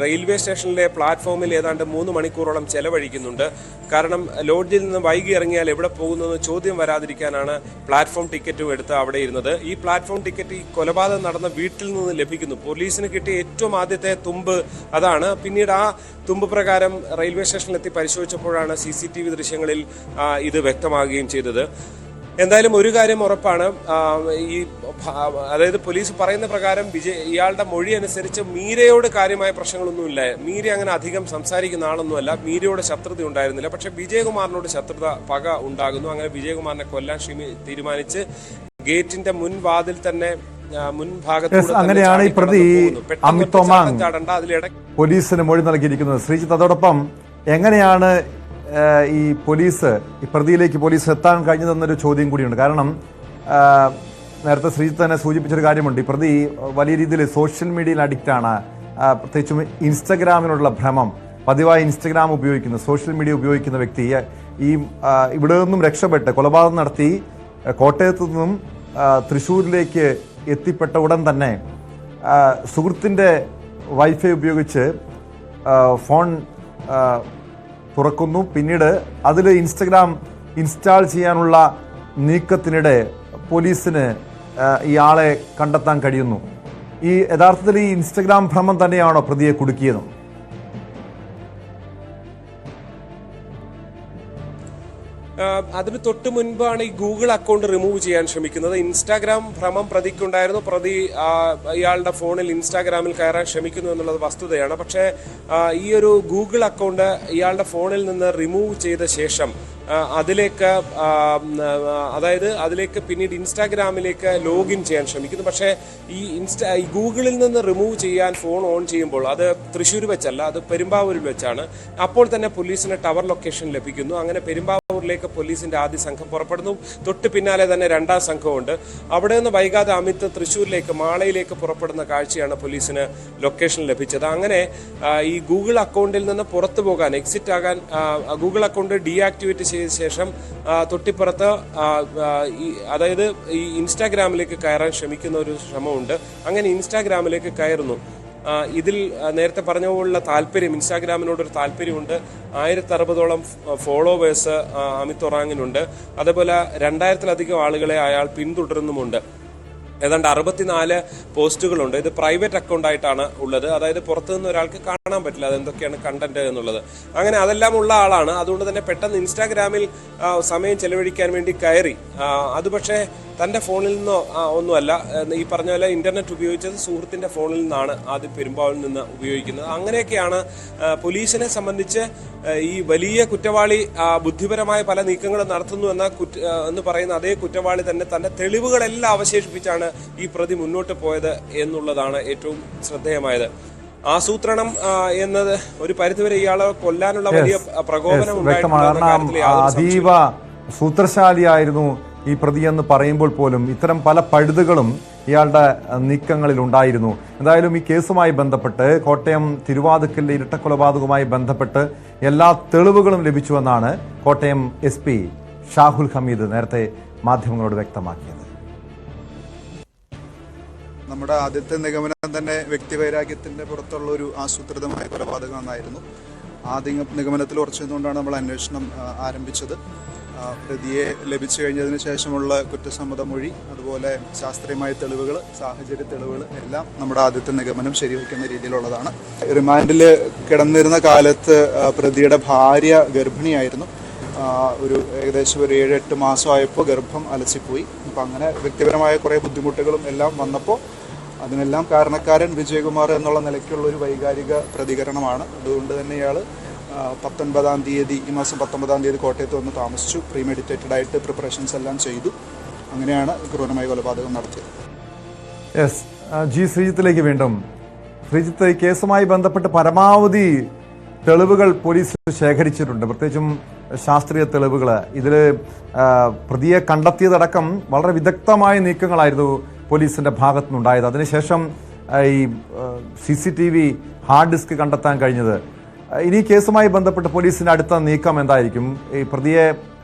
റെയിൽവേ സ്റ്റേഷനിലെ പ്ലാറ്റ്ഫോമിൽ ഏതാണ്ട് 3 മണിക്കൂറോളം ചെലവഴിക്കുന്നുണ്ട്. കാരണം ലോഡ്ജിൽ നിന്ന് വൈകി ഇറങ്ങിയാൽ എവിടെ പോകുന്നതെന്ന് ചോദ്യം വരാതിരിക്കാനാണ് പ്ലാറ്റ്ഫോം ടിക്കറ്റും എടുത്ത് അവിടെ ഇരുന്നത്. ഈ പ്ലാറ്റ്ഫോം ടിക്കറ്റ് ഈ കൊലപാതകം നടന്ന വീട്ടിൽ നിന്ന് ലഭിക്കുന്നു. പോലീസിന് കിട്ടിയ ഏറ്റവും ആദ്യത്തെ തുമ്പ് അതാണ്. പിന്നീട് ആ തുമ്പ് പ്രകാരം റെയിൽവേ സ്റ്റേഷനിലെത്തി പരിശോധിച്ചപ്പോഴാണ് CCTV ദൃശ്യങ്ങളിൽ ഇത് വ്യക്തമാകുകയും ചെയ്തത്. എന്തായാലും ഒരു കാര്യം ഉറപ്പാണ്, അതായത് പോലീസ് പറയുന്ന പ്രകാരം ഇയാളുടെ മൊഴി അനുസരിച്ച് മീരയോട് കാര്യമായ പ്രശ്നങ്ങളൊന്നുമില്ല. മീര അങ്ങനെ അധികം സംസാരിക്കുന്ന ആളൊന്നുമല്ല. മീരയോട് ശത്രുത ഉണ്ടായിരുന്നില്ല. പക്ഷെ വിജയകുമാറിനോട് ശത്രുത, പക ഉണ്ടാകുന്നു. അങ്ങനെ വിജയകുമാറിനെ കൊല്ലാൻ തീരുമാനിച്ച് ഗേറ്റിന്റെ മുൻവാതിൽ തന്നെ അങ്ങനെയാണ് ഈ പ്രതി അമിത് തോമാങ് പോലീസിന് മൊഴി നൽകിയിരിക്കുന്നത്. ശ്രീജിത്ത്, അതോടൊപ്പം എങ്ങനെയാണ് ഈ പോലീസ് ഈ പ്രതിയിലേക്ക് പോലീസ് എത്താൻ കഴിഞ്ഞതെന്നൊരു ചോദ്യം കൂടിയുണ്ട്. കാരണം നേരത്തെ ശ്രീജിത്ത് തന്നെ സൂചിപ്പിച്ചൊരു കാര്യമുണ്ട്. ഈ പ്രതി വലിയ രീതിയിൽ സോഷ്യൽ മീഡിയയിൽ അഡിക്റ്റാണ്. പ്രത്യേകിച്ചും ഇൻസ്റ്റഗ്രാമിനുള്ള ഭ്രമം, പതിവായി ഇൻസ്റ്റഗ്രാം ഉപയോഗിക്കുന്ന, സോഷ്യൽ മീഡിയ ഉപയോഗിക്കുന്ന വ്യക്തി ഈ ഇവിടെ നിന്നും രക്ഷപ്പെട്ട് കൊലപാതകം നടത്തി കോട്ടയത്തു നിന്നും തൃശ്ശൂരിലേക്ക് എത്തിപ്പെട്ട ഉടൻ തന്നെ സുഹൃത്തിൻ്റെ വൈഫൈ ഉപയോഗിച്ച് ഫോൺ തുറക്കുന്നു. പിന്നീട് അതിൽ ഇൻസ്റ്റഗ്രാം ഇൻസ്റ്റാൾ ചെയ്യാനുള്ള നീക്കത്തിനിടെ പോലീസിന് ഇയാളെ കണ്ടെത്താൻ കഴിയുന്നു. ഈ യഥാർത്ഥത്തിൽ ഈ ഇൻസ്റ്റഗ്രാം ഭ്രമം തന്നെയാണോ പ്രതിയെ കുടുക്കിയതും? അതിന് തൊട്ട് മുൻപാണ് ഈ ഗൂഗിൾ അക്കൗണ്ട് റിമൂവ് ചെയ്യാൻ ശ്രമിക്കുന്നത്. ഇൻസ്റ്റാഗ്രാം ഭ്രമം പ്രതിക്കുണ്ടായിരുന്നു. പ്രതി ഇയാളുടെ ഫോണിൽ ഇൻസ്റ്റാഗ്രാമിൽ കയറാൻ ശ്രമിക്കുന്നു എന്നുള്ളത് വസ്തുതയാണ്. പക്ഷേ ഈ ഒരു ഗൂഗിൾ അക്കൗണ്ട് ഇയാളുടെ ഫോണിൽ നിന്ന് റിമൂവ് ചെയ്ത ശേഷം അതിലേക്ക് പിന്നീട് ഇൻസ്റ്റാഗ്രാമിലേക്ക് ലോഗിൻ ചെയ്യാൻ ശ്രമിക്കുന്നു. പക്ഷേ ഈ ഗൂഗിളിൽ നിന്ന് റിമൂവ് ചെയ്യാൻ ഫോൺ ഓൺ ചെയ്യുമ്പോൾ അത് തൃശ്ശൂർ വെച്ചല്ല, അത് പെരുമ്പാവൂരിൽ വെച്ചാണ്. അപ്പോൾ തന്നെ പോലീസിന് ടവർ ലൊക്കേഷൻ ലഭിക്കുന്നു. അങ്ങനെ പെരുമ്പാവൂരിലേക്ക് പോലീസിന്റെ ആദ്യ സംഘം പുറപ്പെടുന്നു. തൊട്ട് പിന്നാലെ തന്നെ 2ാം സംഘമുണ്ട്. അവിടെ നിന്ന് വൈകാതെ അമിത് തൃശ്ശൂരിലേക്ക്, മാളയിലേക്ക് പുറപ്പെടുന്ന കാഴ്ചയാണ് പോലീസിന് ലൊക്കേഷൻ ലഭിച്ചത്. അങ്ങനെ ഈ ഗൂഗിൾ അക്കൗണ്ടിൽ നിന്ന് പുറത്തു പോകാൻ, എക്സിറ്റ് ആകാൻ ഗൂഗിൾ അക്കൗണ്ട് ഡീആക്ടിവേറ്റ് ചെയ്ത ശേഷം തൊട്ടിപ്പുറത്ത് അതായത് ഈ ഇൻസ്റ്റാഗ്രാമിലേക്ക് കയറാൻ ശ്രമിക്കുന്ന ഒരു ശ്രമമുണ്ട്. അങ്ങനെ ഇൻസ്റ്റാഗ്രാമിലേക്ക് കയറുന്നു. ഇതിൽ നേരത്തെ പറഞ്ഞ പോലുള്ള താല്പര്യം, ഇൻസ്റ്റാഗ്രാമിനോടൊരു താല്പര്യമുണ്ട്. 1060ഓളം ഫോളോവേഴ്സ് അമിത് തൊറാങ്ങിനുണ്ട്. അതേപോലെ 2000-ലധികം ആളുകളെ അയാൾ പിന്തുടരുന്നുമുണ്ട്. ഏതാണ്ട് 64 പോസ്റ്റുകളുണ്ട്. ഇത് പ്രൈവറ്റ് അക്കൗണ്ട് ആയിട്ടാണ് ഉള്ളത്. അതായത് പുറത്തുനിന്ന് ഒരാൾക്ക് കാണാൻ പറ്റില്ല അതെന്തൊക്കെയാണ് കണ്ടന്റ് എന്നുള്ളത്. അങ്ങനെ അതെല്ലാം ഉള്ള ആളാണ്. അതുകൊണ്ട് തന്നെ പെട്ടെന്ന് ഇൻസ്റ്റാഗ്രാമിൽ സമയം ചെലവഴിക്കാൻ വേണ്ടി കയറി. അത് പക്ഷേ തൻ്റെ ഫോണിൽ നിന്നോ ഒന്നുമല്ല, ഈ പറഞ്ഞ പോലെ ഇന്റർനെറ്റ് ഉപയോഗിച്ചത് സുഹൃത്തിന്റെ ഫോണിൽ നിന്നാണ് ആദ്യം പെരുമ്പാവൂരിൽ നിന്ന് ഉപയോഗിക്കുന്നത്. അങ്ങനെയൊക്കെയാണ് പോലീസിനെ സംബന്ധിച്ച് ഈ വലിയ കുറ്റവാളി ബുദ്ധിപരമായ പല നീക്കങ്ങളും നടത്തുന്നു എന്ന് പറയുന്ന അതേ കുറ്റവാളി തന്നെ തന്റെ തെളിവുകളെല്ലാം അവശേഷിപ്പിച്ചാണ് ഈ പ്രതി മുന്നോട്ട് പോയത് എന്നുള്ളതാണ് ഏറ്റവും ശ്രദ്ധേയമായത്. ആസൂത്രണം എന്നത് ഒരു പരിധിവരെ ഇയാളെ കൊല്ലാനുള്ള വലിയ പ്രകോപനം അതീവ സൂത്രശാലിയായിരുന്നു ഈ പ്രതിയെന്ന് പറയുമ്പോൾ പോലും ഇത്തരം പല പഴുതുകളും ഇയാളുടെ നീക്കങ്ങളിൽ ഉണ്ടായിരുന്നു. എന്തായാലും ഈ കേസുമായി ബന്ധപ്പെട്ട് കോട്ടയം തിരുവാതുക്കലിലെ ഇരട്ടക്കൊലപാതകവുമായി ബന്ധപ്പെട്ട് എല്ലാ തെളിവുകളും ലഭിച്ചുവെന്നാണ് കോട്ടയം SP ഷാഹുൽ ഹമീദ് നേരത്തെ മാധ്യമങ്ങളോട് വ്യക്തമാക്കിയത്. നമ്മുടെ ആദ്യത്തെ നിഗമനം തന്നെ വ്യക്തിവൈരാഗ്യത്തിന്റെ പുറത്തുള്ള ഒരു ആസൂത്രിതമായ കൊലപാതകം എന്നായിരുന്നു. ആദ്യ നിഗമനത്തിൽ ഉറച്ചു നിന്നുകൊണ്ടാണ് നമ്മൾ അന്വേഷണം ആരംഭിച്ചത്. പ്രതിയെ ലഭിച്ചു കഴിഞ്ഞതിന് ശേഷമുള്ള കുറ്റസമ്മത മൊഴി, അതുപോലെ ശാസ്ത്രീയമായ തെളിവുകൾ, സാഹചര്യ തെളിവുകൾ എല്ലാം നമ്മുടെ ആദ്യത്തെ നിഗമനം ശരിവയ്ക്കുന്ന രീതിയിലുള്ളതാണ്. റിമാൻഡിൽ കിടന്നിരുന്ന കാലത്ത് പ്രതിയുടെ ഭാര്യ ഗർഭിണിയായിരുന്നു. ഏകദേശം ഒരു 7-8 മാസമായപ്പോൾ ഗർഭം അലസിപ്പോയി. അപ്പം അങ്ങനെ വ്യക്തിപരമായ കുറേ ബുദ്ധിമുട്ടുകളും എല്ലാം വന്നപ്പോൾ അതിനെല്ലാം കാരണക്കാരൻ വിജയകുമാർ എന്നുള്ള നിലയ്ക്കുള്ള ഒരു വൈകാരിക പ്രതികരണമാണ്. അതുകൊണ്ട് തന്നെ ഇയാൾ 19-ാം തീയതി, ഈ മാസം 19-ാം തീയതി കോട്ടയത്ത് വന്ന് താമസിച്ചു. പ്രീമെഡിറ്റേറ്റഡ് ആയിട്ട് പ്രിപ്പറേഷൻസ് എല്ലാം ചെയ്തു. അങ്ങനെയാണ് ക്രൂരമായ കൊലപാതകം നടത്തിയത്. ജി ശ്രീജിത്തിലേക്ക് വീണ്ടും. ശ്രീജിത്ത്, ഈ കേസുമായി ബന്ധപ്പെട്ട് പരമാവധി തെളിവുകൾ പോലീസ് ശേഖരിച്ചിട്ടുണ്ട്, പ്രത്യേകിച്ചും ശാസ്ത്രീയ തെളിവുകൾ. ഇതിൽ പ്രതിയെ കണ്ടെത്തിയതടക്കം വളരെ വിദഗ്ധമായ നീക്കങ്ങളായിരുന്നു പോലീസിന്റെ ഭാഗത്തുനിന്നുണ്ടായത്. അതിനുശേഷം ഈ CCTV ഹാർഡ് ഡിസ്ക് കണ്ടെത്താൻ കഴിഞ്ഞത്. ഇനി കേസുമായി ബന്ധപ്പെട്ട് പോലീസിന്റെ അടുത്ത നീക്കം എന്തായിരിക്കും? ഈ പ്രതിയെ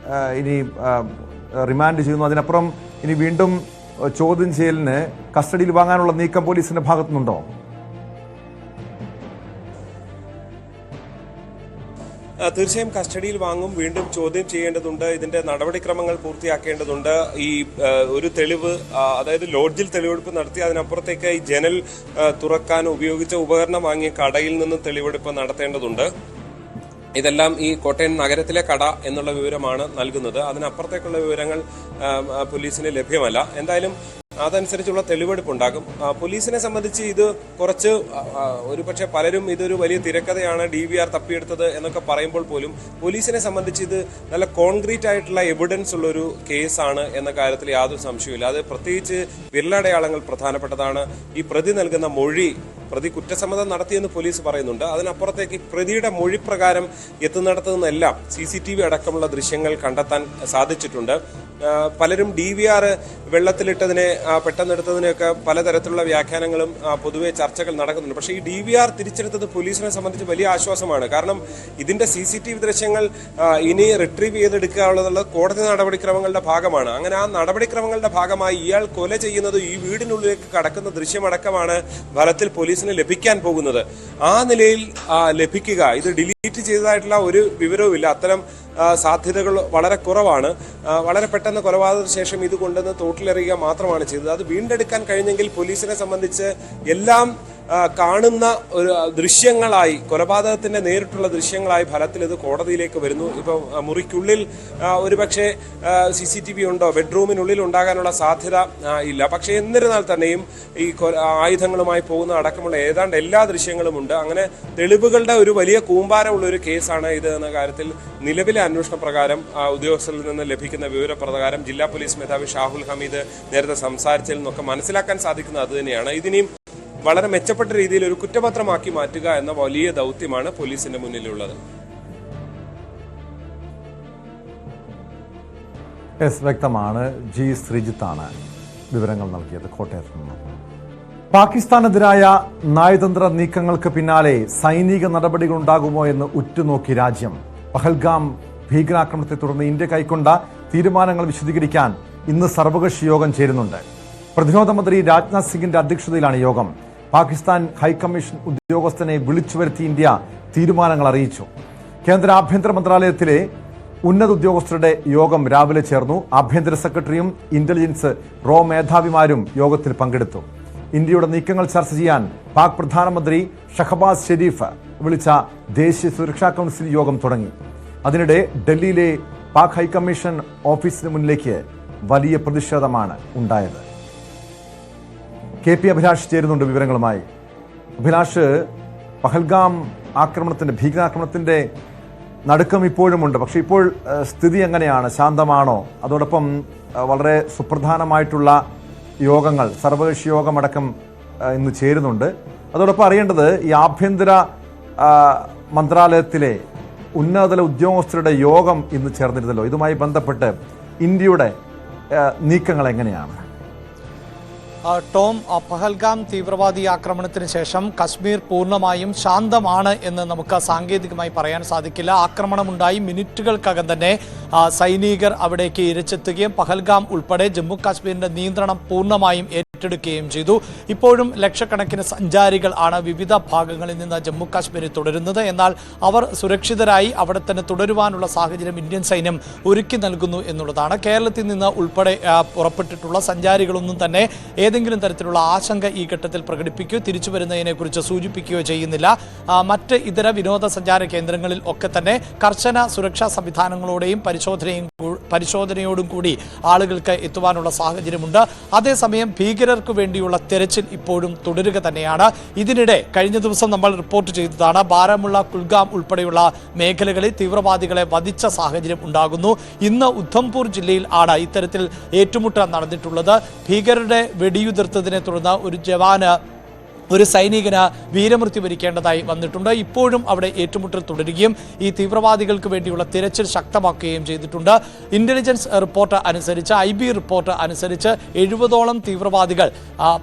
ഇനി റിമാൻഡ് ചെയ്യുന്നു, അതിനപ്പുറം ഇനി വീണ്ടും ചോദ്യം ചെയ്യലിന് കസ്റ്റഡിയിൽ വാങ്ങാനുള്ള നീക്കം പോലീസിന്റെ ഭാഗത്തുനിന്നുണ്ടോ? തീർച്ചയായും കസ്റ്റഡിയിൽ വാങ്ങും, വീണ്ടും ചോദ്യം ചെയ്യേണ്ടതുണ്ട്, ഇതിന്റെ നടപടിക്രമങ്ങൾ പൂർത്തിയാക്കേണ്ടതുണ്ട്. ഈ ഒരു തെളിവ്, അതായത് ലോഡ്ജിൽ തെളിവെടുപ്പ് നടത്തി അതിനപ്പുറത്തേക്ക് ഈ ജനൽ തുറക്കാൻ ഉപയോഗിച്ച ഉപകരണം വാങ്ങിയ കടയിൽ നിന്നും തെളിവെടുപ്പ് നടത്തേണ്ടതുണ്ട്. ഇതെല്ലാം ഈ കോട്ടയം നഗരത്തിലെ കട എന്നുള്ള വിവരമാണ് നൽകുന്നത്. അതിനപ്പുറത്തേക്കുള്ള വിവരങ്ങൾ പോലീസിന് ലഭ്യമല്ല. എന്തായാലും അതനുസരിച്ചുള്ള തെളിവെടുപ്പുണ്ടാകും. പോലീസിനെ സംബന്ധിച്ച് ഇത് കുറച്ച്, ഒരുപക്ഷെ പലരും ഇതൊരു വലിയ തിരക്കഥയാണ്, DVR തപ്പിയെടുത്തത് എന്നൊക്കെ പറയുമ്പോൾ പോലും പോലീസിനെ സംബന്ധിച്ച് ഇത് നല്ല കോൺക്രീറ്റ് ആയിട്ടുള്ള എവിഡൻസ് ഉള്ളൊരു കേസാണ് എന്ന കാര്യത്തിൽ യാതൊരു സംശയമില്ല. അത് പ്രത്യേകിച്ച് വിരലടയാളങ്ങൾ പ്രധാനപ്പെട്ടതാണ്. ഈ പ്രതി നൽകുന്ന മൊഴി, പ്രതി കുറ്റസമ്മതം നടത്തിയെന്ന് പോലീസ് പറയുന്നുണ്ട്. അതിനപ്പുറത്തേക്ക് പ്രതിയുടെ മൊഴി പ്രകാരം എത്തുന്നിടത്തു നിന്നെല്ലാം CCTV അടക്കമുള്ള ദൃശ്യങ്ങൾ കണ്ടെത്താൻ സാധിച്ചിട്ടുണ്ട്. പലരും DVR വെള്ളത്തിലിട്ടതിനെ പെട്ടെന്നെടുത്തതിനെയൊക്കെ പലതരത്തിലുള്ള വ്യാഖ്യാനങ്ങളും പൊതുവെ ചർച്ചകൾ നടക്കുന്നുണ്ട്. പക്ഷേ ഈ DVR തിരിച്ചെടുത്തത് പോലീസിനെ സംബന്ധിച്ച് വലിയ ആശ്വാസമാണ്. കാരണം ഇതിന്റെ CCTV ദൃശ്യങ്ങൾ ഇനി റിട്രീവ് ചെയ്തെടുക്കാനുള്ളത് കോടതി നടപടിക്രമങ്ങളുടെ ഭാഗമാണ്. അങ്ങനെ ആ നടപടിക്രമങ്ങളുടെ ഭാഗമായി ഇയാൾ കൊല ചെയ്യുന്നത് ഈ വീടിനുള്ളിലേക്ക് കടക്കുന്ന ദൃശ്യമടക്കമാണ് ഫലത്തിൽ പോലീസിന് ലഭിക്കാൻ പോകുന്നത്. ആ നിലയിൽ ലഭിക്കുക, ഇത് ഡിലീറ്റ് ചെയ്തതായിട്ടുള്ള ഒരു വിവരവുമില്ല. അത്തരം സാധ്യതകൾ വളരെ കുറവാണ്. വളരെ പെട്ടെന്ന് കൊലപാതകത്തിന് ശേഷം ഇത് കൊണ്ടുവന്ന് തോട്ടിലെറിയുക മാത്രമാണ് ചെയ്തത്. അത് വീണ്ടെടുക്കാൻ കഴിഞ്ഞെങ്കിൽ പോലീസിനെ സംബന്ധിച്ച് എല്ലാം കാണുന്ന ഒരു ദൃശ്യങ്ങളായി, കൊലപാതകത്തിന്റെ നേരിട്ടുള്ള ദൃശ്യങ്ങളായി ഫലത്തിൽ ഇത് കോടതിയിലേക്ക് വരുന്നു. ഇപ്പം മുറിക്കുള്ളിൽ ഒരുപക്ഷെ CCTV ഉണ്ടോ, ബെഡ്റൂമിനുള്ളിൽ ഉണ്ടാകാനുള്ള സാധ്യത ഇല്ല. പക്ഷേ എന്നിരുന്നാൽ തന്നെയും ഈ ആയുധങ്ങളുമായി പോകുന്ന അടക്കമുള്ള ഏതാണ്ട് എല്ലാ ദൃശ്യങ്ങളും ഉണ്ട്. അങ്ങനെ തെളിവുകളുടെ ഒരു വലിയ കൂമ്പാരമുള്ള ഒരു കേസാണ് ഇത് എന്ന കാര്യത്തിൽ നിലവിലെ അന്വേഷണ പ്രകാരം ഉദ്യോഗസ്ഥരിൽ നിന്ന് ലഭിക്കുന്ന വിവരപ്രകാരം ജില്ലാ പോലീസ് മേധാവി ഷാഹുൽ ഹമീദ് നേരത്തെ സംസാരിച്ചതിൽ നിന്നൊക്കെ മനസ്സിലാക്കാൻ സാധിക്കുന്നത് അത് തന്നെയാണ്. ഇതിനെയും വളരെ മെച്ചപ്പെട്ട രീതിയിൽ ഒരു കുറ്റപത്രമാക്കി മാറ്റുക എന്ന വലിയ ദൗത്യമാണ് പോലീസിന്റെ മുന്നിലുള്ളത്. വ്യക്തമാണ്. ജി ശ്രീജിത്താണ് വിവരങ്ങൾ നൽകിയത് കോട്ടയത്ത് നിന്ന്. പാകിസ്ഥാനെതിരായ നയതന്ത്ര നീക്കങ്ങൾക്ക് പിന്നാലെ സൈനിക നടപടികൾ ഉണ്ടാകുമോ എന്ന് ഉറ്റുനോക്കി രാജ്യം. പഹൽഗാം ഭീകരാക്രമണത്തെ തുടർന്ന് ഇന്ത്യ കൈക്കൊണ്ട തീരുമാനങ്ങൾ വിശദീകരിക്കാൻ ഇന്ന് സർവകക്ഷി യോഗം ചേരുന്നുണ്ട്. പ്രതിരോധ മന്ത്രി രാജ്നാഥ് സിംഗിന്റെ അധ്യക്ഷതയിലാണ് യോഗം. പാകിസ്ഥാൻ ഹൈക്കമ്മീഷൻ ഉദ്യോഗസ്ഥനെ വിളിച്ചു വരുത്തി ഇന്ത്യ തീരുമാനങ്ങൾ അറിയിച്ചു. കേന്ദ്ര ആഭ്യന്തര മന്ത്രാലയത്തിലെ ഉന്നത ഉദ്യോഗസ്ഥരുടെ യോഗം രാവിലെ ചേർന്നു. ആഭ്യന്തര സെക്രട്ടറിയും ഇന്റലിജൻസ് റോ മേധാവിമാരും യോഗത്തിൽ പങ്കെടുത്തു. ഇന്ത്യയുടെ നീക്കങ്ങൾ ചർച്ച ചെയ്യാൻ പാക് പ്രധാനമന്ത്രി ഷഹബാസ് ഷെരീഫ് വിളിച്ച ദേശീയ സുരക്ഷാ കൗൺസിൽ യോഗം തുടങ്ങി. അതിനിടെ ഡൽഹിയിലെ പാക് ഹൈക്കമ്മീഷൻ ഓഫീസിന് മുന്നിലേക്ക് വലിയ പ്രതിഷേധമാണ് ഉണ്ടായത്. KP അഭിലാഷ് ചേരുന്നുണ്ട് വിവരങ്ങളുമായി. അഭിലാഷ്, പഹൽഗാം ആക്രമണത്തിന്റെ, ഭീകരാക്രമണത്തിന്റെ നടുക്കം ഇപ്പോഴുമുണ്ട്. പക്ഷെ ഇപ്പോൾ സ്ഥിതി എങ്ങനെയാണ്? ശാന്തമാണോ? അതോടൊപ്പം വളരെ സുപ്രധാനമായിട്ടുള്ള യോഗങ്ങൾ, സർവകക്ഷി യോഗമടക്കം ഇന്ന് ചേരുന്നുണ്ട്. അതോടൊപ്പം അറിയേണ്ടത്, ഈ ആഭ്യന്തര മന്ത്രാലയത്തിലെ ഉന്നതതല ഉദ്യോഗസ്ഥരുടെ യോഗം ഇന്ന് ചേർന്നിരുന്നല്ലോ. ഇതുമായി ബന്ധപ്പെട്ട് ഇന്ത്യയുടെ നീക്കങ്ങൾ എങ്ങനെയാണ്? ടോം, പഹൽഗാം തീവ്രവാദി ആക്രമണത്തിന് ശേഷം കശ്മീർ പൂർണ്ണമായും ശാന്തമാണ് എന്ന് നമുക്ക് സാങ്കേതികമായി പറയാൻ സാധിക്കില്ല. ആക്രമണമുണ്ടായി മിനിറ്റുകൾക്കകം തന്നെ സൈനികർ അവിടേക്ക് ഇരച്ചെത്തുകയും പഹൽഗാം ഉൾപ്പെടെ ജമ്മു കാശ്മീരിന്റെ നിയന്ത്രണം പൂർണ്ണമായും ഏറ്റെടുക്കുകയും ചെയ്തു. ഇപ്പോഴും ലക്ഷക്കണക്കിന് സഞ്ചാരികൾ ആണ് വിവിധ ഭാഗങ്ങളിൽ നിന്ന് ജമ്മു കാശ്മീരിൽ തുടരുന്നത്. എന്നാൽ അവർ സുരക്ഷിതരായി അവിടെ തന്നെ തുടരുവാനുള്ള സാഹചര്യം ഇന്ത്യൻ സൈന്യം ഒരുക്കി നൽകുന്നു എന്നുള്ളതാണ്. കേരളത്തിൽ നിന്ന് ഉൾപ്പെടെ പുറപ്പെട്ടിട്ടുള്ള സഞ്ചാരികളൊന്നും തന്നെ ഏതെങ്കിലും തരത്തിലുള്ള ആശങ്ക ഈ ഘട്ടത്തിൽ പ്രകടിപ്പിക്കുകയോ തിരിച്ചു വരുന്നതിനെക്കുറിച്ച് സൂചിപ്പിക്കുകയോ ചെയ്യുന്നില്ല. മറ്റ് ഇതര വിനോദസഞ്ചാര കേന്ദ്രങ്ങളിൽ ഒക്കെ തന്നെ കർശന സുരക്ഷാ സംവിധാനങ്ങളോടെയും പരിശോധനയോടും കൂടി ആളുകൾക്ക് എത്തുവാനുള്ള സാഹചര്യമുണ്ട്. അതേസമയം ഭീകരർക്ക് വേണ്ടിയുള്ള തെരച്ചിൽ ഇപ്പോഴും തുടരുക തന്നെയാണ്. ഇതിനിടെ കഴിഞ്ഞ ദിവസം നമ്മൾ റിപ്പോർട്ട് ചെയ്തതാണ്, ബാരാമുള്ള, കുൽഗാം ഉൾപ്പെടെയുള്ള മേഖലകളിൽ തീവ്രവാദികളെ വധിച്ച സാഹചര്യം ഉണ്ടാകുന്നു. ഇന്ന് ഉദ്ധംപൂർ ജില്ലയിൽ ആണ് ഇത്തരത്തിൽ ഏറ്റുമുട്ടൽ നടന്നിട്ടുള്ളത്. ഭീകരരുടെ വെടിയുതിർത്തതിനെ തുടർന്ന് ഒരു സൈനികന് വീരമൃത്യു വരിക്കേണ്ടതായി വന്നിട്ടുണ്ട്. ഇപ്പോഴും അവിടെ ഏറ്റുമുട്ടൽ തുടരുകയും ഈ തീവ്രവാദികൾക്ക് വേണ്ടിയുള്ള തിരച്ചിൽ ശക്തമാക്കുകയും ചെയ്തിട്ടുണ്ട്. ഇന്റലിജൻസ് റിപ്പോർട്ട് അനുസരിച്ച്, IB റിപ്പോർട്ട് അനുസരിച്ച് 70ഓളം തീവ്രവാദികൾ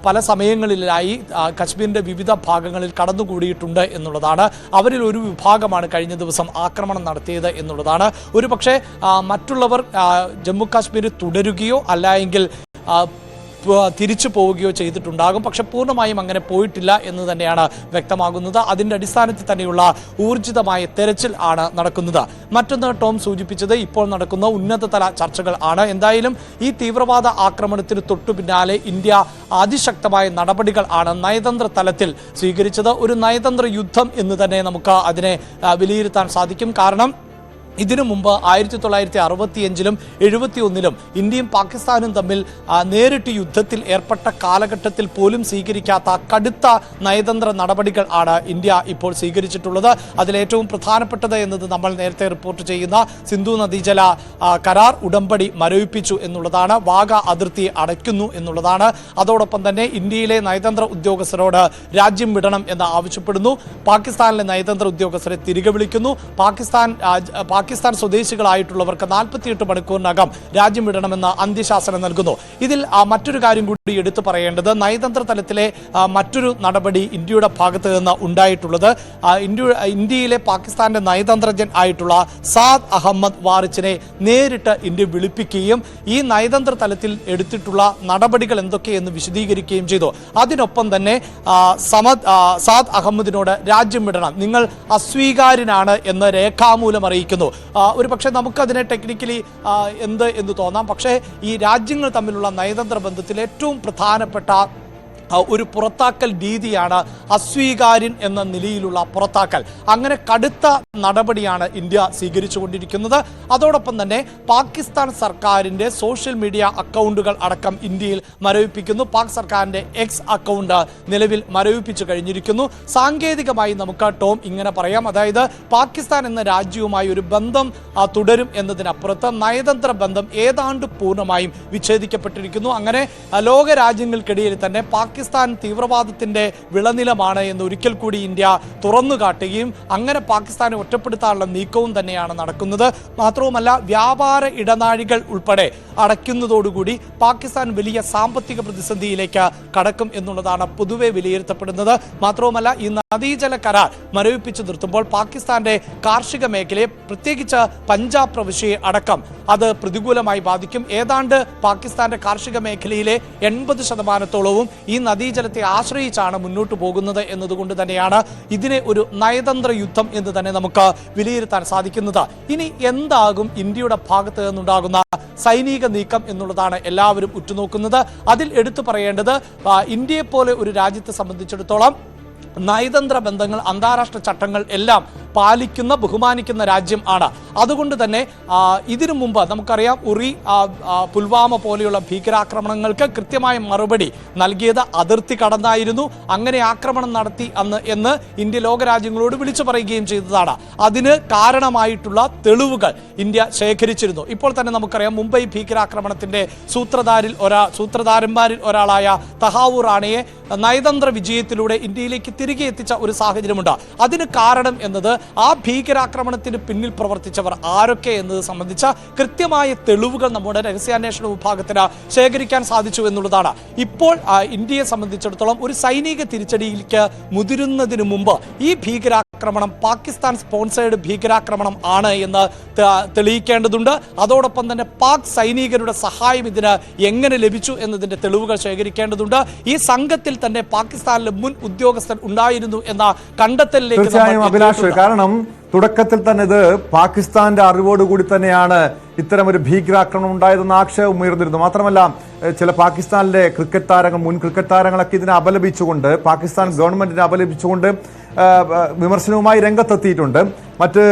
പല സമയങ്ങളിലായി കശ്മീരിന്റെ വിവിധ ഭാഗങ്ങളിൽ കടന്നുകൂടിയിട്ടുണ്ട് എന്നുള്ളതാണ്. അവരിൽ ഒരു വിഭാഗമാണ് കഴിഞ്ഞ ദിവസം ആക്രമണം നടത്തിയത് എന്നുള്ളതാണ്. ഒരു പക്ഷേ മറ്റുള്ളവർ ജമ്മു കാശ്മീരിൽ തുടരുകയോ അല്ലായെങ്കിൽ തിരിച്ചു പോവുകയോ ചെയ്തിട്ടുണ്ടാകും. പക്ഷെ പൂർണ്ണമായും അങ്ങനെ പോയിട്ടില്ല എന്ന് തന്നെയാണ് വ്യക്തമാകുന്നത്. അതിൻ്റെ അടിസ്ഥാനത്തിൽ തന്നെയുള്ള ഊർജിതമായ തെരച്ചിൽ ആണ് നടക്കുന്നത്. മറ്റൊന്ന് ടോം സൂചിപ്പിച്ചത് ഇപ്പോൾ നടക്കുന്ന ഉന്നതതല ചർച്ചകൾ ആണ്. എന്തായാലും ഈ തീവ്രവാദ ആക്രമണത്തിന് തൊട്ടു പിന്നാലെ ഇന്ത്യ അതിശക്തമായ നടപടികൾ ആണ് നയതന്ത്ര തലത്തിൽ സ്വീകരിച്ചത്. ഒരു നയതന്ത്ര യുദ്ധം എന്ന് തന്നെ നമുക്ക് അതിനെ വിലയിരുത്താൻ സാധിക്കും. കാരണം ഇതിനു മുമ്പ് 1965-ലും 71-ലും ഇന്ത്യയും പാകിസ്ഥാനും തമ്മിൽ നേരിട്ട് യുദ്ധത്തിൽ ഏർപ്പെട്ട കാലഘട്ടത്തിൽ പോലും സ്വീകരിക്കാത്ത കടുത്ത നയതന്ത്ര നടപടികൾ ആണ് ഇന്ത്യ ഇപ്പോൾ സ്വീകരിച്ചിട്ടുള്ളത്. അതിലേറ്റവും പ്രധാനപ്പെട്ടത് എന്നത് നമ്മൾ നേരത്തെ റിപ്പോർട്ട് ചെയ്യുന്ന സിന്ധു നദീജല കരാർ ഉടമ്പടി മരവിപ്പിച്ചു എന്നുള്ളതാണ്. വാഗ അതിർത്തി അടയ്ക്കുന്നു എന്നുള്ളതാണ്. അതോടൊപ്പം തന്നെ ഇന്ത്യയിലെ നയതന്ത്ര ഉദ്യോഗസ്ഥരോട് രാജ്യം വിടണം എന്ന് ആവശ്യപ്പെടുന്നു. പാകിസ്ഥാനിലെ നയതന്ത്ര ഉദ്യോഗസ്ഥരെ തിരികെ വിളിക്കുന്നു. പാകിസ്ഥാൻ സ്വദേശികളായിട്ടുള്ളവർക്ക് 48 മണിക്കൂറിനകം രാജ്യം വിടണമെന്ന് അന്ത്യശാസനം നൽകുന്നു. ഇതിൽ മറ്റൊരു കാര്യം കൂടി എടുത്തു പറയേണ്ടത്, നയതന്ത്ര തലത്തിലെ മറ്റൊരു നടപടി ഇന്ത്യയുടെ ഭാഗത്ത് നിന്ന് ഉണ്ടായിട്ടുള്ളത്, ഇന്ത്യയിലെ പാകിസ്ഥാന്റെ നയതന്ത്രജ്ഞൻ ആയിട്ടുള്ള സാദ് അഹമ്മദ് വാറിച്ചിനെ നേരിട്ട് ഇന്ത്യ വിളിപ്പിക്കുകയും ഈ നയതന്ത്ര തലത്തിൽ എടുത്തിട്ടുള്ള നടപടികൾ എന്തൊക്കെയെന്ന് വിശദീകരിക്കുകയും ചെയ്തു. അതിനൊപ്പം തന്നെ സാദ് അഹമ്മദിനോട് രാജ്യം വിടണം, നിങ്ങൾ അസ്വീകാര്യനാണ് എന്ന് രേഖാമൂലം അറിയിക്കുന്നു. ഒരു പക്ഷേ നമുക്കതിനെ ടെക്നിക്കലി എന്ന് തോന്നാം. പക്ഷേ ഈ രാജ്യങ്ങൾ തമ്മിലുള്ള നയതന്ത്ര ബന്ധത്തിൽ ഏറ്റവും പ്രധാനപ്പെട്ട ഒരു പുറത്താക്കൽ രീതിയാണ് അസ്വീകാര്യൻ എന്ന നിലയിലുള്ള പുറത്താക്കൽ. അങ്ങനെ കടുത്ത നടപടിയാണ് ഇന്ത്യ സ്വീകരിച്ചുകൊണ്ടിരിക്കുന്നത്. അതോടൊപ്പം തന്നെ പാകിസ്ഥാൻ സർക്കാരിൻ്റെ സോഷ്യൽ മീഡിയ അക്കൗണ്ടുകൾ അടക്കം ഇന്ത്യയിൽ മരവിപ്പിക്കുന്നു. പാക് സർക്കാരിൻ്റെ X അക്കൗണ്ട് നിലവിൽ മരവിപ്പിച്ചു കഴിഞ്ഞിരിക്കുന്നു. സാങ്കേതികമായി നമുക്ക് ടോം ഇങ്ങനെ പറയാം, അതായത് പാകിസ്ഥാൻ എന്ന രാജ്യവുമായി ഒരു ബന്ധം തുടരും എന്നതിനപ്പുറത്ത് നയതന്ത്ര ബന്ധം ഏതാണ്ട് പൂർണ്ണമായും വിച്ഛേദിക്കപ്പെട്ടിരിക്കുന്നു. അങ്ങനെ ലോക രാജ്യങ്ങൾക്കിടയിൽ തന്നെ പാകിസ്ഥാൻ തീവ്രവാദത്തിന്റെ വിളനിലമാണ് എന്ന് ഒരിക്കൽ കൂടി ഇന്ത്യ തുറന്നു കാട്ടുകയും അങ്ങനെ പാകിസ്ഥാനെ ഒറ്റപ്പെടുത്താനുള്ള നീക്കവും തന്നെയാണ് നടക്കുന്നത്. മാത്രവുമല്ല, വ്യാപാര ഇടനാഴികൾ ഉൾപ്പെടെ അടയ്ക്കുന്നതോടുകൂടി പാകിസ്ഥാൻ വലിയ സാമ്പത്തിക പ്രതിസന്ധിയിലേക്ക് കടക്കും എന്നുള്ളതാണ് പൊതുവെ വിലയിരുത്തപ്പെടുന്നത്. മാത്രവുമല്ല, ഈ നദീജല കരാർ മരവിപ്പിച്ചു നിർത്തുമ്പോൾ പാകിസ്ഥാന്റെ കാർഷിക മേഖലയെ, പ്രത്യേകിച്ച് പഞ്ചാബ് പ്രവിശ്യയെ അടക്കം അത് പ്രതികൂലമായി ബാധിക്കും. ഏതാണ്ട് പാകിസ്ഥാന്റെ കാർഷിക മേഖലയിലെ 80% ഈ നദീജലത്തെ ആശ്രയിച്ചാണ് മുന്നോട്ട് പോകുന്നത് എന്നതുകൊണ്ട് തന്നെയാണ് ഇതിനെ ഒരു നയതന്ത്ര യുദ്ധം എന്ന് തന്നെ നമുക്ക് വിലയിരുത്താൻ സാധിക്കുന്നത്. ഇനി എന്താകും ഇന്ത്യയുടെ ഭാഗത്ത് നിന്നുണ്ടാകുന്ന സൈനിക നീക്കം എന്നുള്ളതാണ് എല്ലാവരും ഉറ്റുനോക്കുന്നത്. അതിൽ എടുത്തു പറയേണ്ടത്, ഇന്ത്യയെ പോലെ ഒരു രാജ്യത്തെ സംബന്ധിച്ചിടത്തോളം നയതന്ത്ര ബന്ധങ്ങൾ, അന്താരാഷ്ട്ര ചട്ടങ്ങൾ എല്ലാം പാലിക്കുന്ന, ബഹുമാനിക്കുന്ന രാജ്യം ആണ്. അതുകൊണ്ട് തന്നെ ഇതിനു മുമ്പ് നമുക്കറിയാം, ഉറി, പുൽവാമ പോലെയുള്ള ഭീകരാക്രമണങ്ങൾക്ക് കൃത്യമായ മറുപടി നൽകിയത് അതിർത്തി കടന്നായിരുന്നു. അങ്ങനെ ആക്രമണം നടത്തി എന്ന് ഇന്ത്യ ലോകരാജ്യങ്ങളോട് വിളിച്ചു പറയുകയും ചെയ്തതാണ്. അതിന് കാരണമായിട്ടുള്ള തെളിവുകൾ ഇന്ത്യ ശേഖരിച്ചിരുന്നു. ഇപ്പോൾ തന്നെ നമുക്കറിയാം, മുംബൈ ഭീകരാക്രമണത്തിന്റെ സൂത്രധാരന്മാരിൽ ഒരാളായ തഹാവൂർ റാണയെ നയതന്ത്ര വിജയത്തിലൂടെ ഇന്ത്യയിലേക്ക് തിരികെ എത്തിച്ച ഒരു സാഹചര്യമുണ്ട്. അതിന് കാരണം എന്നത് ആ ഭീകരാക്രമണത്തിന് പിന്നിൽ പ്രവർത്തിച്ചവർ ആരൊക്കെ എന്നത് സംബന്ധിച്ച കൃത്യമായ തെളിവുകൾ നമ്മുടെ രഹസ്യാന്വേഷണ വിഭാഗത്തിന് ശേഖരിക്കാൻ സാധിച്ചു എന്നുള്ളതാണ്. ഇപ്പോൾ ഇന്ത്യയെ സംബന്ധിച്ചിടത്തോളം ഒരു സൈനിക തിരിച്ചടിയിലേക്ക് മുതിരുന്നതിന് മുമ്പ് ഈ ഭീകരാക്രമണം പാകിസ്ഥാൻ സ്പോൺസേഡ് ഭീകരാക്രമണം ആണ് എന്ന് തെളിയിക്കേണ്ടതുണ്ട്. അതോടൊപ്പം തന്നെ പാക് സൈനികരുടെ സഹായം ഇതിന് എങ്ങനെ ലഭിച്ചു എന്നതിന്റെ തെളിവുകൾ ശേഖരിക്കേണ്ടതുണ്ട്. ഈ സംഘത്തിൽ തന്നെ പാകിസ്ഥാനിലെ മുൻ ഉദ്യോഗസ്ഥർ ഉണ്ടായിരുന്നു എന്ന കണ്ടെത്തലിലേക്ക് തീർച്ചയായും അഭിലാഷ്, കാരണം തുടക്കത്തിൽ തന്നെ ഇത് പാകിസ്ഥാന്റെ അറിവോടുകൂടി തന്നെയാണ് ഇത്തരം ഒരു ഭീകരാക്രമണം ഉണ്ടായതെന്ന ആക്ഷേപം ഉയർന്നിരുന്നു. മാത്രമല്ല ചില പാകിസ്ഥാനിലെ ക്രിക്കറ്റ് താരങ്ങൾ, മുൻ ക്രിക്കറ്റ് താരങ്ങളൊക്കെ ഇതിനെ അപലപിച്ചുകൊണ്ട്, പാകിസ്ഥാൻ ഗവൺമെന്റിനെ അപലപിച്ചുകൊണ്ട് വിമർശനവുമായി രംഗത്തെത്തിയിട്ടുണ്ട്. മറ്റ്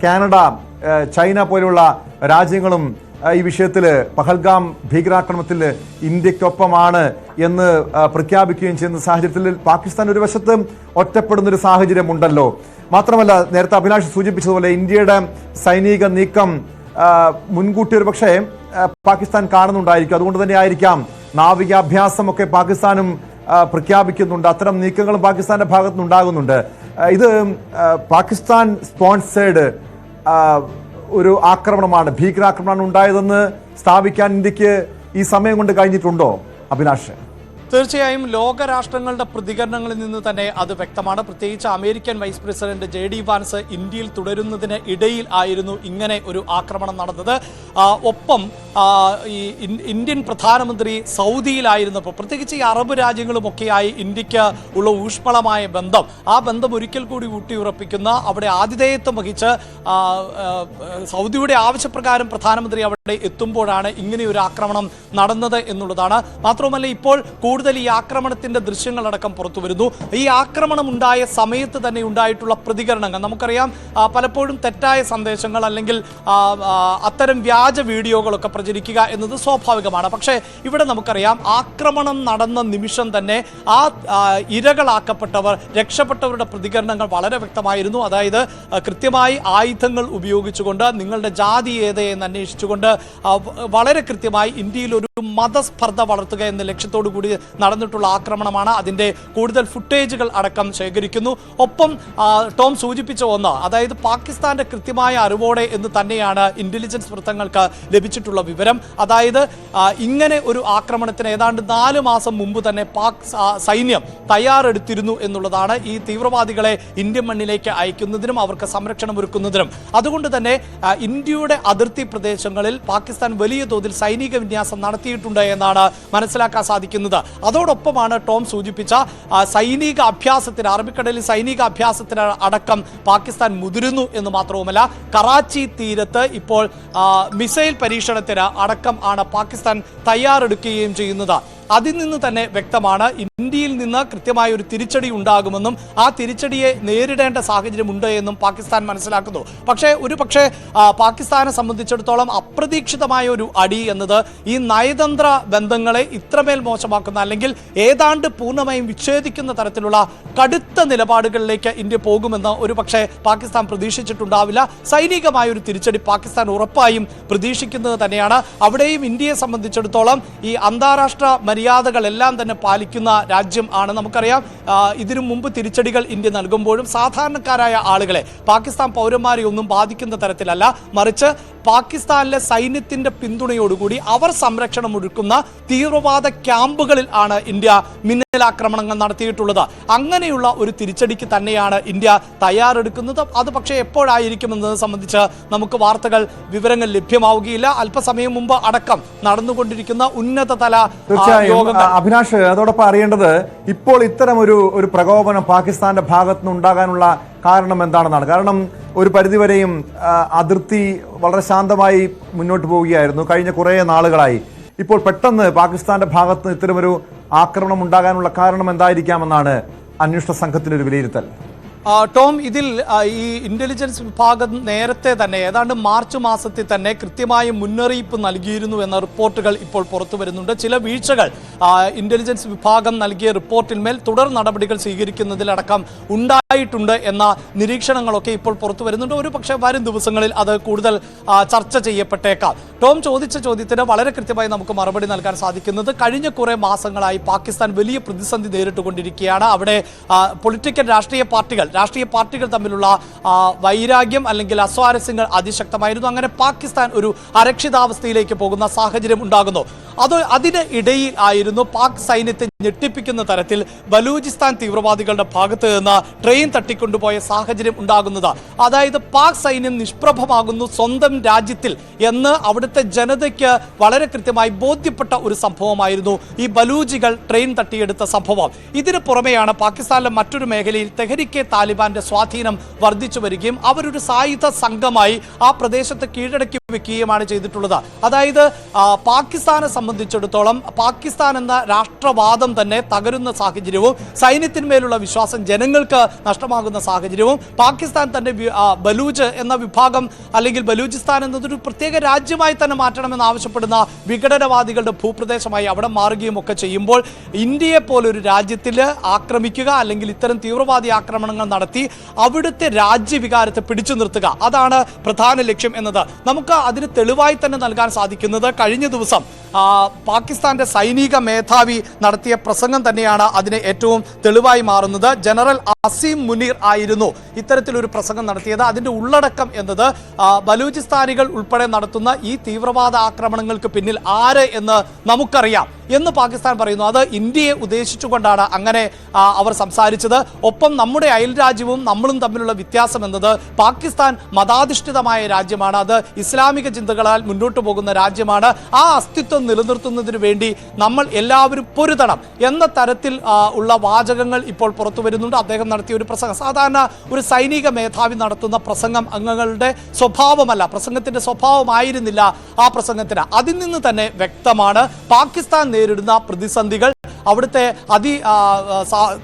കാനഡ, ചൈന പോലുള്ള രാജ്യങ്ങളും ഈ വിഷയത്തിൽ പഹൽഗാം ഭീകരാക്രമണത്തിൽ ഇന്ത്യക്കൊപ്പമാണ് എന്ന് പ്രഖ്യാപിക്കുകയും ചെയ്യുന്ന സാഹചര്യത്തിൽ പാകിസ്ഥാൻ ഒരു വശത്ത് ഒറ്റപ്പെടുന്നൊരു സാഹചര്യമുണ്ടല്ലോ. മാത്രമല്ല നേരത്തെ അഭിലാഷ് സൂചിപ്പിച്ചതുപോലെ ഇന്ത്യയുടെ സൈനിക നീക്കം മുൻകൂട്ടി ഒരു പക്ഷേ പാകിസ്ഥാൻ കാണുന്നുണ്ടായിരിക്കും. അതുകൊണ്ട് തന്നെ ആയിരിക്കാം നാവികാഭ്യാസമൊക്കെ പാകിസ്ഥാനും പ്രഖ്യാപിക്കുന്നുണ്ട്. അത്തരം നീക്കങ്ങളും പാകിസ്ഥാന്റെ ഭാഗത്തുനിന്നുണ്ടാകുന്നുണ്ട്. ഇത് പാകിസ്ഥാൻ സ്പോൺസേഡ് ഒരു ആക്രമണമാണ്, ഭീകരാക്രമണമാണ് ഉണ്ടായതെന്ന് സ്ഥാപിക്കാൻ ഇന്ത്യക്ക് ഈ സമയം കൊണ്ട് കഴിഞ്ഞിട്ടുണ്ടോ അഭിലാഷ്? തീർച്ചയായും ലോകരാഷ്ട്രങ്ങളുടെ പ്രതികരണങ്ങളിൽ നിന്ന് തന്നെ അത് വ്യക്തമാണ്. പ്രത്യേകിച്ച് American vice president JD Vance ഇന്ത്യയിൽ തുടരുന്നതിന് ഇടയിൽ ആയിരുന്നു ഇങ്ങനെ ഒരു ആക്രമണം നടന്നത്. ഒപ്പം ഈ ഇന്ത്യൻ പ്രധാനമന്ത്രി സൗദിയിലായിരുന്നപ്പോൾ, പ്രത്യേകിച്ച് ഈ അറബ് രാജ്യങ്ങളുമൊക്കെയായി ഇന്ത്യക്ക് ഉള്ള ഊഷ്മളമായ ബന്ധം, ആ ബന്ധം ഒരിക്കൽ കൂടി ഊട്ടിയുറപ്പിക്കുന്ന, അവിടെ ആതിഥേയത്വം വഹിച്ച് സൗദിയുടെ ആവശ്യപ്രകാരം പ്രധാനമന്ത്രി അവിടെ എത്തുമ്പോഴാണ് ഇങ്ങനെ ഒരു ആക്രമണം നടന്നത് എന്നുള്ളതാണ്. മാത്രമല്ല ഇപ്പോൾ കൂടുതൽ ഈ ആക്രമണത്തിന്റെ ദൃശ്യങ്ങളടക്കം പുറത്തു വരുന്നു. ഈ ആക്രമണം ഉണ്ടായ സമയത്ത് തന്നെ ഉണ്ടായിട്ടുള്ള പ്രതികരണങ്ങൾ നമുക്കറിയാം. പലപ്പോഴും തെറ്റായ സന്ദേശങ്ങൾ അല്ലെങ്കിൽ അത്തരം വ്യാജ വീഡിയോകളൊക്കെ പ്രചരിക്കുക എന്നത് സ്വാഭാവികമാണ്. പക്ഷേ ഇവിടെ നമുക്കറിയാം ആക്രമണം നടന്ന നിമിഷം തന്നെ ആ ഇരകളാക്കപ്പെട്ടവർ, രക്ഷപ്പെട്ടവരുടെ പ്രതികരണങ്ങൾ വളരെ വ്യക്തമായിരുന്നു. അതായത് കൃത്യമായി ആയുധങ്ങൾ ഉപയോഗിച്ചുകൊണ്ട്, നിങ്ങളുടെ ജാതി ഏത് എന്ന് അന്വേഷിച്ചുകൊണ്ട് വളരെ കൃത്യമായി ഇന്ത്യയിൽ ഒരു മതസ്പർദ്ധ വളർത്തുക എന്ന ലക്ഷ്യത്തോടു കൂടി നടന്നിട്ടുള്ള ആക്രമണമാണ്. അതിന്റെ കൂടുതൽ ഫുട്ടേജുകൾ അടക്കം ശേഖരിക്കുന്നു. ഒപ്പം ടോം സൂചിപ്പിച്ച ഒന്ന്, അതായത് പാകിസ്ഥാന്റെ കൃത്യമായ അറിവോടെ എന്ന് തന്നെയാണ് ഇന്റലിജൻസ് വൃത്തങ്ങൾക്ക് ലഭിച്ചിട്ടുള്ള വിവരം. അതായത് ഇങ്ങനെ ഒരു ആക്രമണത്തിന് ഏതാണ്ട് 4 മാസം മുമ്പ് തന്നെ പാക് സൈന്യം തയ്യാറെടുത്തിരുന്നു എന്നുള്ളതാണ്, ഈ തീവ്രവാദികളെ ഇന്ത്യൻ മണ്ണിലേക്ക് അയക്കുന്നതിനും അവർക്ക് സംരക്ഷണം ഒരുക്കുന്നതിനും. അതുകൊണ്ട് തന്നെ ഇന്ത്യയുടെ അതിർത്തി പ്രദേശങ്ങളിൽ പാകിസ്ഥാൻ വലിയ തോതിൽ സൈനിക വിന്യാസം നടത്തിയിട്ടുണ്ട് എന്നാണ് മനസ്സിലാക്കാൻ സാധിക്കുന്നത്. അതോടൊപ്പമാണ് ടോം സൂചിപ്പിച്ച സൈനിക അഭ്യാസത്തിന്, അറബിക്കടലിൽ സൈനിക അഭ്യാസത്തിന് അടക്കം പാകിസ്ഥാൻ മുതിരുന്നു എന്ന് മാത്രവുമല്ല, കറാച്ചി തീരത്ത് ഇപ്പോൾ മിസൈൽ പരീക്ഷണത്തിന് അടക്കം ആണ് പാകിസ്ഥാൻ തയ്യാറെടുക്കുകയും ചെയ്യുന്നത്. അതിൽ നിന്ന് തന്നെ വ്യക്തമാണ് ഇന്ത്യയിൽ നിന്ന് കൃത്യമായ ഒരു തിരിച്ചടി ഉണ്ടാകുമെന്നും ആ തിരിച്ചടിയെ നേരിടേണ്ട സാഹചര്യമുണ്ട് എന്നും പാകിസ്ഥാൻ മനസ്സിലാക്കുന്നു. പക്ഷേ പാകിസ്ഥാനെ സംബന്ധിച്ചിടത്തോളം അപ്രതീക്ഷിതമായ ഒരു അടി എന്നത് ഈ നയതന്ത്ര ബന്ധങ്ങളെ ഇത്രമേൽ മോശമാക്കുന്ന, അല്ലെങ്കിൽ ഏതാണ്ട് പൂർണ്ണമായും വിച്ഛേദിക്കുന്ന തരത്തിലുള്ള കടുത്ത നിലപാടുകളിലേക്ക് ഇന്ത്യ പോകുമെന്ന് ഒരു പക്ഷേ പാകിസ്ഥാൻ പ്രതീക്ഷിച്ചിട്ടുണ്ടാവില്ല. സൈനികമായ ഒരു തിരിച്ചടി പാകിസ്ഥാൻ ഉറപ്പായും പ്രതീക്ഷിക്കുന്നത് തന്നെയാണ്. അവിടെയും ഇന്ത്യയെ സംബന്ധിച്ചിടത്തോളം ഈ അന്താരാഷ്ട്ര മര്യാദകളെല്ലാം തന്നെ പാലിക്കുന്ന രാജ്യം ആണ്. നമുക്കറിയാം ഇതിനു മുമ്പ് തിരിച്ചടികൾ ഇന്ത്യ നൽകുമ്പോഴും സാധാരണക്കാരായ ആളുകളെ, പാകിസ്ഥാൻ പൗരന്മാരെ ഒന്നും ബാധിക്കുന്ന തരത്തിലല്ല, മറിച്ച് പാകിസ്ഥാനിലെ സൈന്യത്തിന്റെ പിന്തുണയോടുകൂടി അവർ സംരക്ഷണം ഒരുക്കുന്ന തീവ്രവാദ ക്യാമ്പുകളിൽ ആണ് ഇന്ത്യ മിന്നലാക്രമണങ്ങൾ നടത്തിയിട്ടുള്ളത്. അങ്ങനെയുള്ള ഒരു തിരിച്ചടിക്ക് തന്നെയാണ് ഇന്ത്യ തയ്യാറെടുക്കുന്നത്. അത് പക്ഷേ എപ്പോഴായിരിക്കുമെന്നത് സംബന്ധിച്ച് നമുക്ക് വാർത്തകൾ, വിവരങ്ങൾ ലഭ്യമാവുകയില്ല. അല്പസമയം മുമ്പ് അടക്കം നടന്നുകൊണ്ടിരിക്കുന്ന ഉന്നതതല യോഗങ്ങൾ. അഭിലാഷ്, അതോടൊപ്പം അറിയേണ്ടത് ഇപ്പോൾ ഇത്തരം ഒരു പ്രകോപനം പാകിസ്ഥാന്റെ ഭാഗത്തുനിന്ന് ഉണ്ടാകാനുള്ള കാരണം എന്താണെന്നാണ്. കാരണം ഒരു പരിധിവരെയും അതിർത്തി വളരെ ശാന്തമായി മുന്നോട്ട് പോവുകയായിരുന്നു കഴിഞ്ഞ കുറേ നാളുകളായി. ഇപ്പോൾ പെട്ടെന്ന് പാകിസ്ഥാന്റെ ഭാഗത്ത് ഇത്തരമൊരു ആക്രമണം ഉണ്ടാകാനുള്ള കാരണം എന്തായിരിക്കാമെന്നാണ് അന്വേഷണ സംഘത്തിന്റെ ഒരു വിലയിരുത്തൽ? ടോം, ഇതിൽ ഈ ഇന്റലിജൻസ് വിഭാഗം നേരത്തെ തന്നെ ഏതാണ്ട് മാർച്ച് മാസത്തിൽ തന്നെ കൃത്യമായ മുന്നറിയിപ്പ് നൽകിയിരുന്നു എന്ന റിപ്പോർട്ടുകൾ ഇപ്പോൾ പുറത്തു വരുന്നുണ്ട്. ചില വീഴ്ചകൾ ഇന്റലിജൻസ് വിഭാഗം നൽകിയ റിപ്പോർട്ടിന്മേൽ തുടർ നടപടികൾ സ്വീകരിക്കുന്നതിലടക്കം ഉണ്ടായിട്ടുണ്ട് എന്ന നിരീക്ഷണങ്ങളൊക്കെ ഇപ്പോൾ പുറത്തു വരുന്നുണ്ട്. ഒരു പക്ഷേ വരും ദിവസങ്ങളിൽ അത് കൂടുതൽ ചർച്ച ചെയ്യപ്പെട്ടേക്കാം. ടോം ചോദിച്ച ചോദ്യത്തിന് വളരെ കൃത്യമായി നമുക്ക് മറുപടി നൽകാൻ സാധിക്കുന്നത്, കഴിഞ്ഞ കുറേ മാസങ്ങളായി പാകിസ്ഥാൻ വലിയ പ്രതിസന്ധി നേരിട്ടുകൊണ്ടിരിക്കുകയാണ്. അവിടെ പൊളിറ്റിക്കൽ രാഷ്ട്രീയ പാർട്ടികൾ രാഷ്ട്രീയ പാർട്ടികൾ തമ്മിലുള്ള വൈരാഗ്യം അല്ലെങ്കിൽ അസ്വാരസ്യങ്ങൾ അതിശക്തമായിരുന്നു. അങ്ങനെ പാകിസ്ഥാൻ ഒരു അരക്ഷിതാവസ്ഥയിലേക്ക് പോകുന്ന സാഹചര്യം ഉണ്ടാകുന്നു. അതിന് ഇടയിൽ ആയിരുന്നു പാക് സൈന്യത്തെ ഞെട്ടിപ്പിക്കുന്ന തരത്തിൽ ബലൂചിസ്ഥാൻ തീവ്രവാദികളുടെ ഭാഗത്ത് നിന്ന് ട്രെയിൻ തട്ടിക്കൊണ്ടുപോയ സാഹചര്യം ഉണ്ടാകുന്നത്. അതായത് പാക് സൈന്യം നിഷ്പ്രഭമാകുന്നു സ്വന്തം രാജ്യത്തിൽ എന്ന് അവിടുത്തെ ജനതയ്ക്ക് വളരെ കൃത്യമായി ബോധ്യപ്പെട്ട ഒരു സംഭവമായിരുന്നു ഈ ബലൂജികൾ ട്രെയിൻ തട്ടിയെടുത്ത സംഭവം. ഇതിന് പുറമെയാണ് പാകിസ്ഥാനിലെ മറ്റൊരു മേഖലയിൽ തെഹരിക്കെ താലിബാന്റെ സ്വാധീനം വർദ്ധിച്ചു വരികയും അവരൊരു സായുധ സംഘമായി ആ പ്രദേശത്ത് കീഴടക്കി വെക്കുകയുമാണ് ചെയ്തിട്ടുള്ളത്. അതായത് പാകിസ്ഥാനെ സംബന്ധിച്ചിടത്തോളം പാകിസ്ഥാൻ എന്ന രാഷ്ട്രവാദം തന്നെ തകരുന്ന സാഹചര്യവും സൈന്യത്തിന്മേലുള്ള വിശ്വാസം ജനങ്ങൾക്ക് നഷ്ടമാകുന്ന സാഹചര്യവും പാകിസ്ഥാൻ തന്നെ ബലൂച്ച് എന്ന വിഭാഗം അല്ലെങ്കിൽ ബലൂചിസ്ഥാൻ എന്നതൊരു പ്രത്യേക രാജ്യമായി തന്നെ മാറ്റണമെന്ന് ആവശ്യപ്പെടുന്ന വിഘടനവാദികളുടെ ഭൂപ്രദേശമായി അവിടെ മാറുകയും ഒക്കെ ചെയ്യുമ്പോൾ ഇന്ത്യയെ പോലൊരു രാജ്യത്തിൽ ആക്രമിക്കുക അല്ലെങ്കിൽ ഇത്തരം തീവ്രവാദി ആക്രമണങ്ങൾ നടത്തി അവിടുത്തെ രാജ്യവികാരത്തെ പിടിച്ചു നിർത്തുക, അതാണ് പ്രധാന ലക്ഷ്യം എന്നത് നമുക്ക് അതിന് തെളിവായി തന്നെ നൽകാൻ സാധിക്കുന്നത് കഴിഞ്ഞ ദിവസം പാകിസ്ഥാന്റെ സൈനിക മേധാവി നടത്തിയ പ്രസംഗം തന്നെയാണ് അതിന് ഏറ്റവും തെളിവായി മാറുന്നത്. ജനറൽ അസീം മുനീർ ആയിരുന്നു ഇത്തരത്തിലൊരു പ്രസംഗം നടത്തിയത്. അതിന്റെ ഉള്ളടക്കം എന്നത് ബലൂചിസ്ഥാനികൾ ഉൾപ്പെടെ നടത്തുന്ന ഈ തീവ്രവാദ ആക്രമണങ്ങൾക്ക് പിന്നിൽ ആര് എന്ന് നമുക്കറിയാം എന്ന് പാകിസ്ഥാൻ പറയുന്നു. അത് ഇന്ത്യയെ ഉദ്ദേശിച്ചുകൊണ്ടാണ് അങ്ങനെ അവർ സംസാരിച്ചത്. ഒപ്പം നമ്മുടെ അയൽ രാജ്യവും നമ്മളും തമ്മിലുള്ള വ്യത്യാസം എന്നത് പാകിസ്ഥാൻ മതാധിഷ്ഠിതമായ രാജ്യമാണ്, അത് ഇസ്ലാമിക ചിന്തകളാൽ മുന്നോട്ട് പോകുന്ന രാജ്യമാണ്. ആ അസ്തിത്വം നിലനിർത്തുന്നതിന് വേണ്ടി നമ്മൾ എല്ലാവരും പൊരുതണം എന്ന തരത്തിൽ ഉള്ള വാചകങ്ങൾ ഇപ്പോൾ പുറത്തു വരുന്നുണ്ട്. അദ്ദേഹം നടത്തിയ ഒരു പ്രസംഗം സാധാരണ ഒരു സൈനിക മേധാവി നടത്തുന്ന പ്രസംഗം അംഗങ്ങളുടെ സ്വഭാവമല്ല, പ്രസംഗത്തിന്റെ സ്വഭാവമായിരുന്നില്ല ആ പ്രസംഗത്തിന്. അതിൽ നിന്ന് തന്നെ വ്യക്തമാണ് പാകിസ്ഥാൻ നേരിടുന്ന പ്രതിസന്ധികൾ, അവിടുത്തെ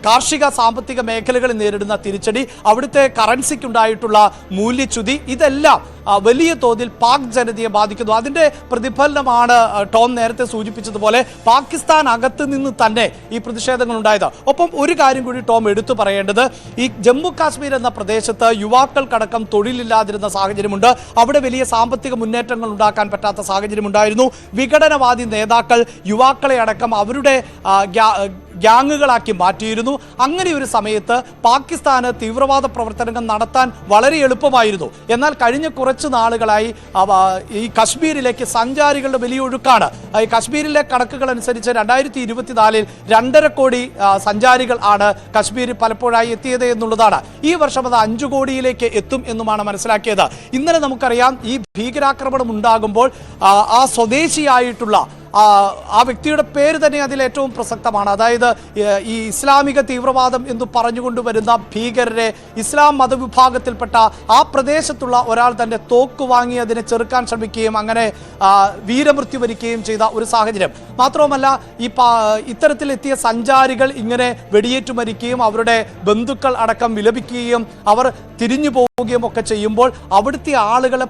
കാർഷിക സാമ്പത്തിക മേഖലകളിൽ നേരിടുന്ന തിരിച്ചടി, അവിടുത്തെ കറൻസിക്കുണ്ടായിട്ടുള്ള മൂല്യച്യുതി, ഇതെല്ലാം വലിയ തോതിൽ പാക് ജനതയെ ബാധിക്കുന്നു. അതിന്റെ പ്രതിഫലനമാണ് ടോം നേരത്തെ സൂചിപ്പിച്ചതുപോലെ പാകിസ്ഥാൻ അകത്ത് നിന്ന് തന്നെ ഈ പ്രതിഷേധങ്ങൾ ഉണ്ടായത്. ഒപ്പം ഒരു കാര്യം കൂടി ടോം എടുത്തു പറയേണ്ടത്, ഈ ജമ്മു കാശ്മീർ എന്ന പ്രദേശത്ത് യുവാക്കൾക്കടക്കം തൊഴിലില്ലാതിരുന്ന സാഹചര്യമുണ്ട്. അവിടെ വലിയ സാമ്പത്തിക മുന്നേറ്റങ്ങൾ ഉണ്ടാക്കാൻ പറ്റാത്ത സാഹചര്യമുണ്ടായിരുന്നു. വിഘടനവാദി നേതാക്കൾ യുവാക്കളെ അടക്കം അവരുടെ ഗ്യാങ്ങുകളാക്കി മാറ്റിയിരുന്നു. അങ്ങനെ ഒരു സമയത്ത് പാകിസ്ഥാന് തീവ്രവാദ പ്രവർത്തനങ്ങൾ നടത്താൻ വളരെ എളുപ്പമായിരുന്നു. എന്നാൽ കഴിഞ്ഞ കുറച്ച് നാളുകളായി ഈ കശ്മീരിലേക്ക് സഞ്ചാരികളുടെ വലിയ ഒഴുക്കാണ്. ഈ കശ്മീരിലെ കണക്കുകൾ അനുസരിച്ച് 2024 2.5 കോടി സഞ്ചാരികൾ ആണ് കശ്മീരിൽ പലപ്പോഴായി എത്തിയത് എന്നുള്ളതാണ്. ഈ വർഷം അത് 5 കോടിയിലേക്ക് എത്തും എന്നുമാണ് മനസ്സിലാക്കിയത്. ഇന്നലെ നമുക്കറിയാം ഈ ഭീകരാക്രമണം ഉണ്ടാകുമ്പോൾ ആ സ്വദേശിയായിട്ടുള്ള ആ വ്യക്തിയുടെ പേര് തന്നെ അതിൽ ഏറ്റവും പ്രസക്തമാണ്. അതായത് ഈ ഇസ്ലാമിക തീവ്രവാദം എന്ന് പറഞ്ഞുകൊണ്ടുവരുന്ന ഭീകരരെ ഇസ്ലാം മതവിഭാഗത്തിൽപ്പെട്ട ആ പ്രദേശത്തുള്ള ഒരാൾ തന്നെ തോക്ക് വാങ്ങി അതിനെ ചെറുക്കാൻ ശ്രമിക്കുകയും അങ്ങനെ വീരമൃത്യു വരിക്കുകയും ചെയ്ത ഒരു സാഹചര്യം. മാത്രവുമല്ല ഈ ഇത്തരത്തിലെത്തിയ സഞ്ചാരികൾ ഇങ്ങനെ വെടിയേറ്റു മരിക്കുകയും അവരുടെ ബന്ധുക്കൾ അടക്കം വിലപിക്കുകയും അവർ തിരിഞ്ഞു പോവുകയും ഒക്കെ ചെയ്യുമ്പോൾ അവിടുത്തെ ആളുകളെ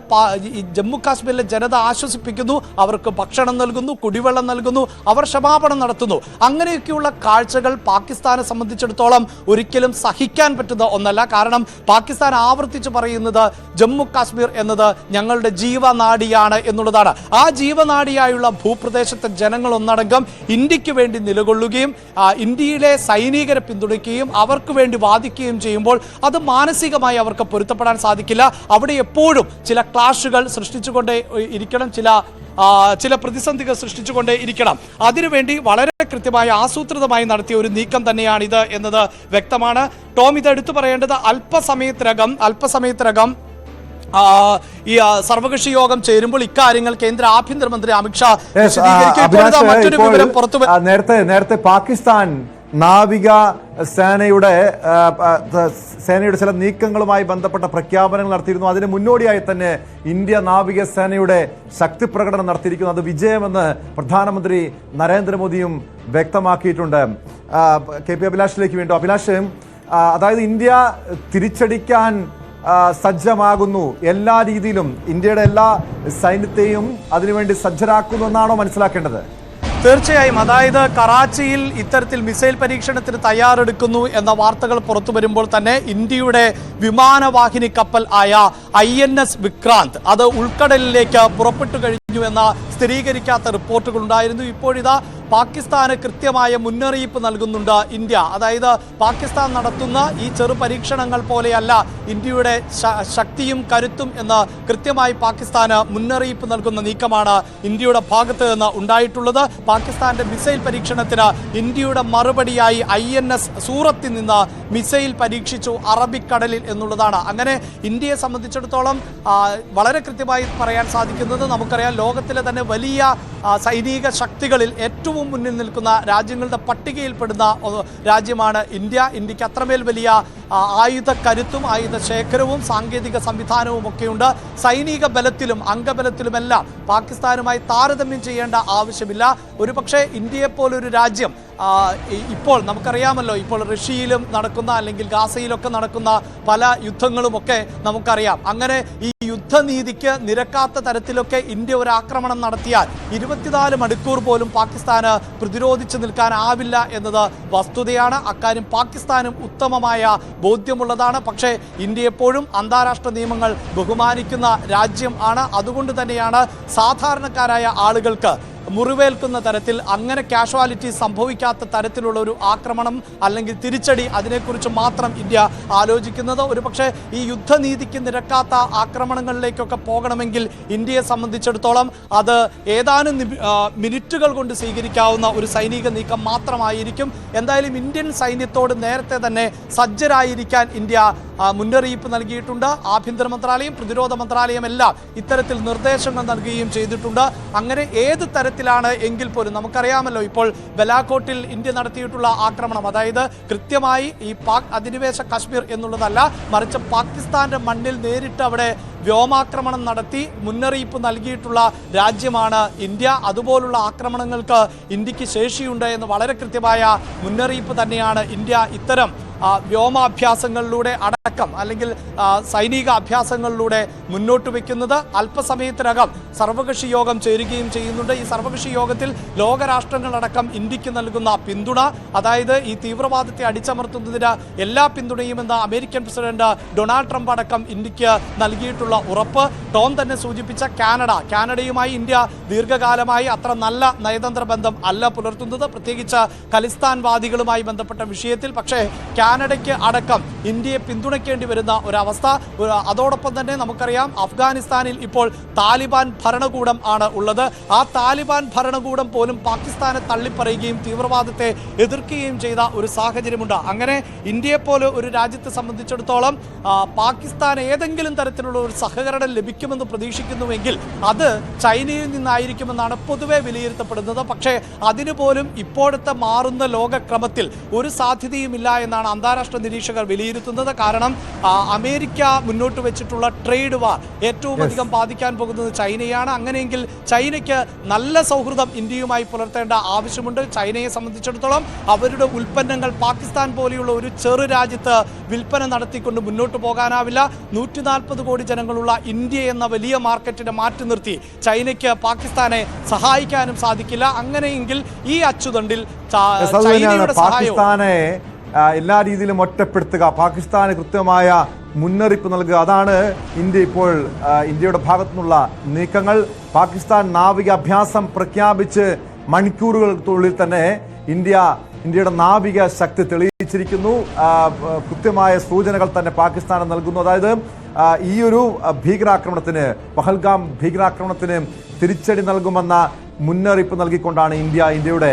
ജമ്മു കാശ്മീരിലെ ജനത ആശ്വസിപ്പിക്കുന്നു, അവർക്ക് ഭക്ഷണം നൽകുന്നു, കുടിവെള്ളം നൽകുന്നു, അവർ ക്ഷമാപണം നടത്തുന്നു. അങ്ങനെയൊക്കെയുള്ള കാഴ്ചകൾ പാകിസ്ഥാനെ സംബന്ധിച്ചിടത്തോളം ഒരിക്കലും സഹിക്കാൻ പറ്റുന്ന ഒന്നല്ല. കാരണം പാകിസ്ഥാൻ ആവർത്തിച്ച് പറയുന്നത് ജമ്മു കാശ്മീർ എന്നത് ഞങ്ങളുടെ ജീവനാഡിയാണ് എന്നുള്ളതാണ്. ആ ജീവനാഡിയായുള്ള ഭൂപ്രദേശത്തെ ജനങ്ങൾ ഒന്നടങ്കം ഇന്ത്യക്ക് വേണ്ടി നിലകൊള്ളുകയും ഇന്ത്യയിലെ സൈനികരെ പിന്തുണയ്ക്കുകയും അവർക്ക് വേണ്ടി വാദിക്കുകയും ചെയ്യുമ്പോൾ അത് മാനസികമായി അവർക്ക് പൊരുത്തപ്പെടാൻ സാധിക്കില്ല. അവിടെ എപ്പോഴും ചില ക്ലാഷുകൾ സൃഷ്ടിച്ചുകൊണ്ടേ ഇരിക്കണം, ചില പ്രതിസന്ധികൾ സൃഷ്ടിച്ചുകൊണ്ടേ ഇരിക്കണം. അതിനുവേണ്ടി വളരെ കൃത്യമായി ആസൂത്രിതമായി നടത്തിയ ഒരു നീക്കം തന്നെയാണിത് എന്നത് വ്യക്തമാണ്. ടോം, ഇത് എടുത്തു പറയേണ്ടത് അല്പസമയത്തിനകം ഈ സർവകക്ഷി യോഗം ചേരുമ്പോൾ ഇക്കാര്യങ്ങൾ കേന്ദ്ര ആഭ്യന്തരമന്ത്രി അമിത്ഷാ വിശദീകരിക്കും. മറ്റൊരു വിവരം പുറത്തു നേരത്തെ പാകിസ്ഥാൻ നാവിക സേനയുടെ ചില നീക്കങ്ങളുമായി ബന്ധപ്പെട്ട പ്രഖ്യാപനങ്ങൾ നടത്തിയിരുന്നു. അതിന് മുന്നോടിയായി തന്നെ ഇന്ത്യ നാവിക സേനയുടെ ശക്തി പ്രകടനം നടത്തിയിരിക്കുന്നു. അത് വിജയമെന്ന് പ്രധാനമന്ത്രി നരേന്ദ്രമോദിയും വ്യക്തമാക്കിയിട്ടുണ്ട്. കെ പി അഭിലാഷിലേക്ക് വീണ്ടും. അഭിലാഷ്, അതായത് ഇന്ത്യ തിരിച്ചടിക്കാൻ സജ്ജമാകുന്നു, എല്ലാ രീതിയിലും ഇന്ത്യയുടെ എല്ലാ സൈന്യത്തെയും അതിനുവേണ്ടി സജ്ജരാക്കുന്നു എന്നാണോ മനസ്സിലാക്കേണ്ടത്? തീർച്ചയായും. അതായത് കറാച്ചിയിൽ ഇത്തരത്തിൽ മിസൈൽ പരീക്ഷണത്തിന് തയ്യാറെടുക്കുന്നു എന്ന വാർത്തകൾ പുറത്തു വരുമ്പോൾ തന്നെ ഇന്ത്യയുടെ വിമാനവാഹിനി കപ്പൽ ആയ INS വിക്രാന്ത് അത് ഉൾക്കടലിലേക്ക് പുറപ്പെട്ടു കഴിഞ്ഞു എന്ന സ്ഥിരീകരിക്കാത്ത റിപ്പോർട്ടുകൾ ഉണ്ടായിരുന്നു. ഇപ്പോഴിതാ പാകിസ്ഥാന് കൃത്യമായ മുന്നറിയിപ്പ് നൽകുന്നുണ്ട് ഇന്ത്യ. അതായത് പാകിസ്ഥാൻ നടത്തുന്ന ഈ ചെറു പരീക്ഷണങ്ങൾ പോലെയല്ല ഇന്ത്യയുടെ ശക്തിയും കരുത്തും എന്ന് കൃത്യമായി പാകിസ്ഥാന് മുന്നറിയിപ്പ് നൽകുന്ന നീക്കമാണ് ഇന്ത്യയുടെ ഭാഗത്ത് നിന്ന് ഉണ്ടായിട്ടുള്ളത്. പാകിസ്ഥാന്റെ മിസൈൽ പരീക്ഷണത്തിന് ഇന്ത്യയുടെ മറുപടിയായി INS സൂറത്തിൽ നിന്ന് മിസൈൽ പരീക്ഷിച്ചു അറബിക്കടലിൽ എന്നുള്ളതാണ്. അങ്ങനെ ഇന്ത്യയെ സംബന്ധിച്ചിടത്തോളം വളരെ കൃത്യമായി പറയാൻ സാധിക്കുന്നത്, നമുക്കറിയാം ലോകത്തിലെ തന്നെ വലിയ സൈനിക ശക്തികളിൽ ഏറ്റവും മുന്നിൽ നിൽക്കുന്ന രാജ്യങ്ങളുടെ പട്ടികയിൽപ്പെടുന്ന രാജ്യമാണ് ഇന്ത്യ. ഇന്ത്യക്ക് അത്രമേൽ വലിയ ആയുധ കരുത്തും ആയുധ ശേഖരവും സാങ്കേതിക സംവിധാനവും ഒക്കെയുണ്ട്. സൈനിക ബലത്തിലും അംഗബലത്തിലുമെല്ലാം പാകിസ്ഥാനുമായി താരതമ്യം ചെയ്യേണ്ട ആവശ്യമില്ല. ഒരുപക്ഷെ ഇന്ത്യയെപ്പോലൊരു രാജ്യം ഇപ്പോൾ നമുക്കറിയാമല്ലോ, ഇപ്പോൾ റഷ്യയിലും നടക്കുന്ന അല്ലെങ്കിൽ ഗാസയിലൊക്കെ നടക്കുന്ന പല യുദ്ധങ്ങളുമൊക്കെ നമുക്കറിയാം. അങ്ങനെ ഈ യുദ്ധനീതിക്ക് നിരക്കാത്ത തരത്തിലൊക്കെ ഇന്ത്യ ഒരു ആക്രമണം നടത്തിയാൽ 24 മണിക്കൂർ പോലും പാകിസ്ഥാന് പ്രതിരോധിച്ചു നിൽക്കാനാവില്ല എന്നത് വസ്തുതയാണ്. അക്കാര്യം പാകിസ്ഥാനും ഉത്തമമായ ബോധ്യമുള്ളതാണ്. പക്ഷേ ഇന്ത്യ എപ്പോഴും അന്താരാഷ്ട്ര നിയമങ്ങൾ ബഹുമാനിക്കുന്ന രാജ്യം ആണ്. അതുകൊണ്ട് തന്നെയാണ് സാധാരണക്കാരായ ആളുകൾക്ക് മുറിവേൽക്കുന്ന തരത്തിൽ, അങ്ങനെ കാഷ്വാലിറ്റി സംഭവിക്കാത്ത തരത്തിലുള്ള ഒരു ആക്രമണം അല്ലെങ്കിൽ തിരിച്ചടി, അതിനെക്കുറിച്ച് മാത്രം ഇന്ത്യ ആലോചിക്കുന്നത്. ഒരുപക്ഷെ ഈ യുദ്ധനീതിക്ക് നിരക്കാത്ത ആക്രമണങ്ങളിലേക്കൊക്കെ പോകണമെങ്കിൽ ഇന്ത്യയെ സംബന്ധിച്ചിടത്തോളം അത് ഏതാനും മിനിറ്റുകൾ കൊണ്ട് സ്വീകരിക്കാവുന്ന ഒരു സൈനിക നീക്കം മാത്രമായിരിക്കും. എന്തായാലും ഇന്ത്യൻ സൈന്യത്തോട് നേരത്തെ തന്നെ സജ്ജരായിരിക്കാൻ ഇന്ത്യ മുന്നറിയിപ്പ് നൽകിയിട്ടുണ്ട്. ആഭ്യന്തര മന്ത്രാലയം, പ്രതിരോധ മന്ത്രാലയം എല്ലാം ഇത്തരത്തിൽ നിർദ്ദേശങ്ങൾ നൽകുകയും ചെയ്തിട്ടുണ്ട്. അങ്ങനെ ഏത് തരത്തിലാണ് എങ്കിൽ പോലും നമുക്കറിയാമല്ലോ, ഇപ്പോൾ ബലാക്കോട്ടിൽ ഇന്ത്യ നടത്തിയിട്ടുള്ള ആക്രമണം, അതായത് കൃത്യമായി ഈ പാക് അധിനിവേശ കശ്മീർ എന്നുള്ളതല്ല, മറിച്ച് പാകിസ്ഥാന്റെ മണ്ണിൽ നേരിട്ട് അവിടെ വ്യോമാക്രമണം നടത്തി മുന്നറിയിപ്പ് നൽകിയിട്ടുള്ള രാജ്യമാണ് ഇന്ത്യ. അതുപോലുള്ള ആക്രമണങ്ങൾക്ക് ഇന്ത്യക്ക് ശേഷിയുണ്ട് എന്ന് വളരെ കൃത്യമായ മുന്നറിയിപ്പ് തന്നെയാണ് ഇന്ത്യ ഇത്തരം വ്യോമാഭ്യാസങ്ങളിലൂടെ അടക്കം അല്ലെങ്കിൽ സൈനിക അഭ്യാസങ്ങളിലൂടെ മുന്നോട്ട് വയ്ക്കുന്നത്. അല്പസമയത്തിനകം സർവകക്ഷി യോഗം ചേരുകയും ചെയ്യുന്നുണ്ട്. ഈ സർവകക്ഷി യോഗത്തിൽ ലോകരാഷ്ട്രങ്ങളടക്കം ഇന്ത്യക്ക് നൽകുന്ന പിന്തുണ, അതായത് ഈ തീവ്രവാദത്തെ അടിച്ചമർത്തുന്നതിന് എല്ലാ പിന്തുണയുമെന്ന് അമേരിക്കൻ പ്രസിഡന്റ് ഡൊണാൾഡ് ട്രംപ് അടക്കം ഇന്ത്യക്ക് നൽകിയിട്ടുള്ള ഉറപ്പ്. ടോം തന്നെ സൂചിപ്പിച്ച കാനഡയുമായി ഇന്ത്യ ദീർഘകാലമായി അത്ര നല്ല നയതന്ത്ര ബന്ധം അല്ല പുലർത്തുന്നത്, പ്രത്യേകിച്ച് ഖലിസ്ഥാൻവാദികളുമായി ബന്ധപ്പെട്ട വിഷയത്തിൽ. പക്ഷേ കാനഡയ്ക്ക് അടക്കം ഇന്ത്യയെ പിന്തുണയ്ക്കേണ്ടി വരുന്ന ഒരവസ്ഥ. അതോടൊപ്പം തന്നെ നമുക്കറിയാം, അഫ്ഗാനിസ്ഥാനിൽ ഇപ്പോൾ താലിബാൻ ഭരണകൂടം ആണ് ഉള്ളത്. ആ താലിബാൻ ഭരണകൂടം പോലും പാകിസ്ഥാനെ തള്ളിപ്പറയുകയും തീവ്രവാദത്തെ എതിർക്കുകയും ചെയ്ത ഒരു സാഹചര്യമുണ്ട്. അങ്ങനെ ഇന്ത്യയെപ്പോലെ ഒരു രാജ്യത്തെ സംബന്ധിച്ചിടത്തോളം പാകിസ്ഥാൻ ഏതെങ്കിലും തരത്തിലുള്ള ഒരു സഹകരണം ലഭിക്കുമെന്ന് പ്രതീക്ഷിക്കുന്നുവെങ്കിൽ അത് ചൈനയിൽ നിന്നായിരിക്കുമെന്നാണ് പൊതുവെ വിലയിരുത്തപ്പെടുന്നത്. പക്ഷേ അതിനു പോലും ഇപ്പോഴത്തെ മാറുന്ന ലോകക്രമത്തിൽ ഒരു സാധ്യതയുമില്ല എന്നാണ് അന്താരാഷ്ട്ര നിരീക്ഷകർ വിലയിരുത്തുന്നത്. കാരണം അമേരിക്ക മുന്നോട്ട് വെച്ചിട്ടുള്ള ട്രേഡ് വാർ ഏറ്റവും അധികം ബാധിക്കാൻ പോകുന്നത് ചൈനയാണ്. അങ്ങനെയെങ്കിൽ ചൈനയ്ക്ക് നല്ല സൗഹൃദം ഇന്ത്യയുമായി പുലർത്തേണ്ട ആവശ്യമുണ്ട്. ചൈനയെ സംബന്ധിച്ചിടത്തോളം അവരുടെ ഉൽപ്പന്നങ്ങൾ പാകിസ്ഥാൻ പോലെയുള്ള ഒരു ചെറു രാജ്യത്ത് വിൽപ്പന നടത്തിക്കൊണ്ട് മുന്നോട്ട് പോകാനാവില്ല. 140 കോടി ജനങ്ങളുള്ള ഇന്ത്യ എന്ന വലിയ മാർക്കറ്റിനെ മാറ്റി നിർത്തി ചൈനയ്ക്ക് പാകിസ്ഥാനെ സഹായിക്കാനും സാധിക്കില്ല. അങ്ങനെയെങ്കിൽ ഈ അച്ചുതണ്ടിൽ ചൈനയുടെ പാകിസ്ഥാനെ എല്ലാ രീതിയിലും ഒറ്റപ്പെടുത്തുക, പാകിസ്ഥാന് കൃത്യമായ മുന്നറിയിപ്പ് നൽകുക, അതാണ് ഇന്ത്യ ഇപ്പോൾ ഇന്ത്യയുടെ ഭാഗത്തുനിന്നുള്ള നീക്കങ്ങൾ. നാവിക അഭ്യാസം പ്രഖ്യാപിച്ച് മണിക്കൂറുകൾക്കുള്ളിൽ തന്നെ ഇന്ത്യയുടെ നാവിക ശക്തി തെളിയിച്ചിരിക്കുന്നു. കൃത്യമായ സൂചനകൾ തന്നെ പാകിസ്ഥാന് നൽകുന്നു. അതായത് ഈ ഒരു ഭീകരാക്രമണത്തിന്, പഹൽഗാം ഭീകരാക്രമണത്തിന് തിരിച്ചടി നൽകുമെന്ന മുന്നറിയിപ്പ് നൽകിക്കൊണ്ടാണ് ഇന്ത്യയുടെ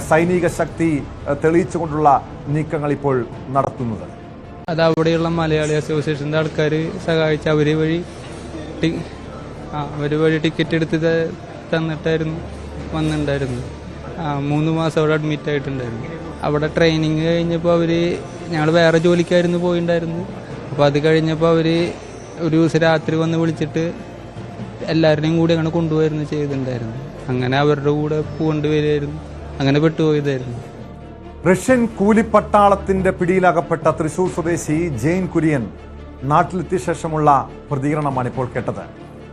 സൈനിക ശക്തി തെളിയിച്ചുകൊണ്ടുള്ള നീക്കങ്ങൾ ഇപ്പോൾ നടത്തുന്നത്. അത് അവിടെയുള്ള മലയാളി അസോസിയേഷൻ്റെ ആൾക്കാർ സഹായിച്ച് അവർ വഴി ടിക്കറ്റ് എടുത്ത് തന്നിട്ടായിരുന്നു വന്നിട്ടുണ്ടായിരുന്നു. 3 മാസം അവിടെ അഡ്മിറ്റ് ആയിട്ടുണ്ടായിരുന്നു. അവിടെ ട്രെയിനിങ് കഴിഞ്ഞപ്പോൾ ഞങ്ങൾ വേറെ ജോലിക്കായിരുന്നു പോയിണ്ടായിരുന്നു. അപ്പോൾ അത് കഴിഞ്ഞപ്പോൾ ഒരു ദിവസം രാത്രി വന്ന് വിളിച്ചിട്ട് എല്ലാവരുടെയും കൂടി അങ്ങനെ കൊണ്ടുപോയിരുന്നു ചെയ്തിട്ടുണ്ടായിരുന്നു. അങ്ങനെ അവരുടെ കൂടെ കൊണ്ടുവരികയായിരുന്നു. അങ്ങനെ പെട്ടുപോയതായിരുന്നു. റഷ്യൻ കൂലിപ്പട്ടാളത്തിന്റെ പിടിയിലകപ്പെട്ട തൃശൂർ സ്വദേശി ജെയിൻ കുര്യൻ നാട്ടിലെത്തിയ ശേഷമുള്ള പ്രതികരണമാണ് ഇപ്പോൾ കേട്ടത്.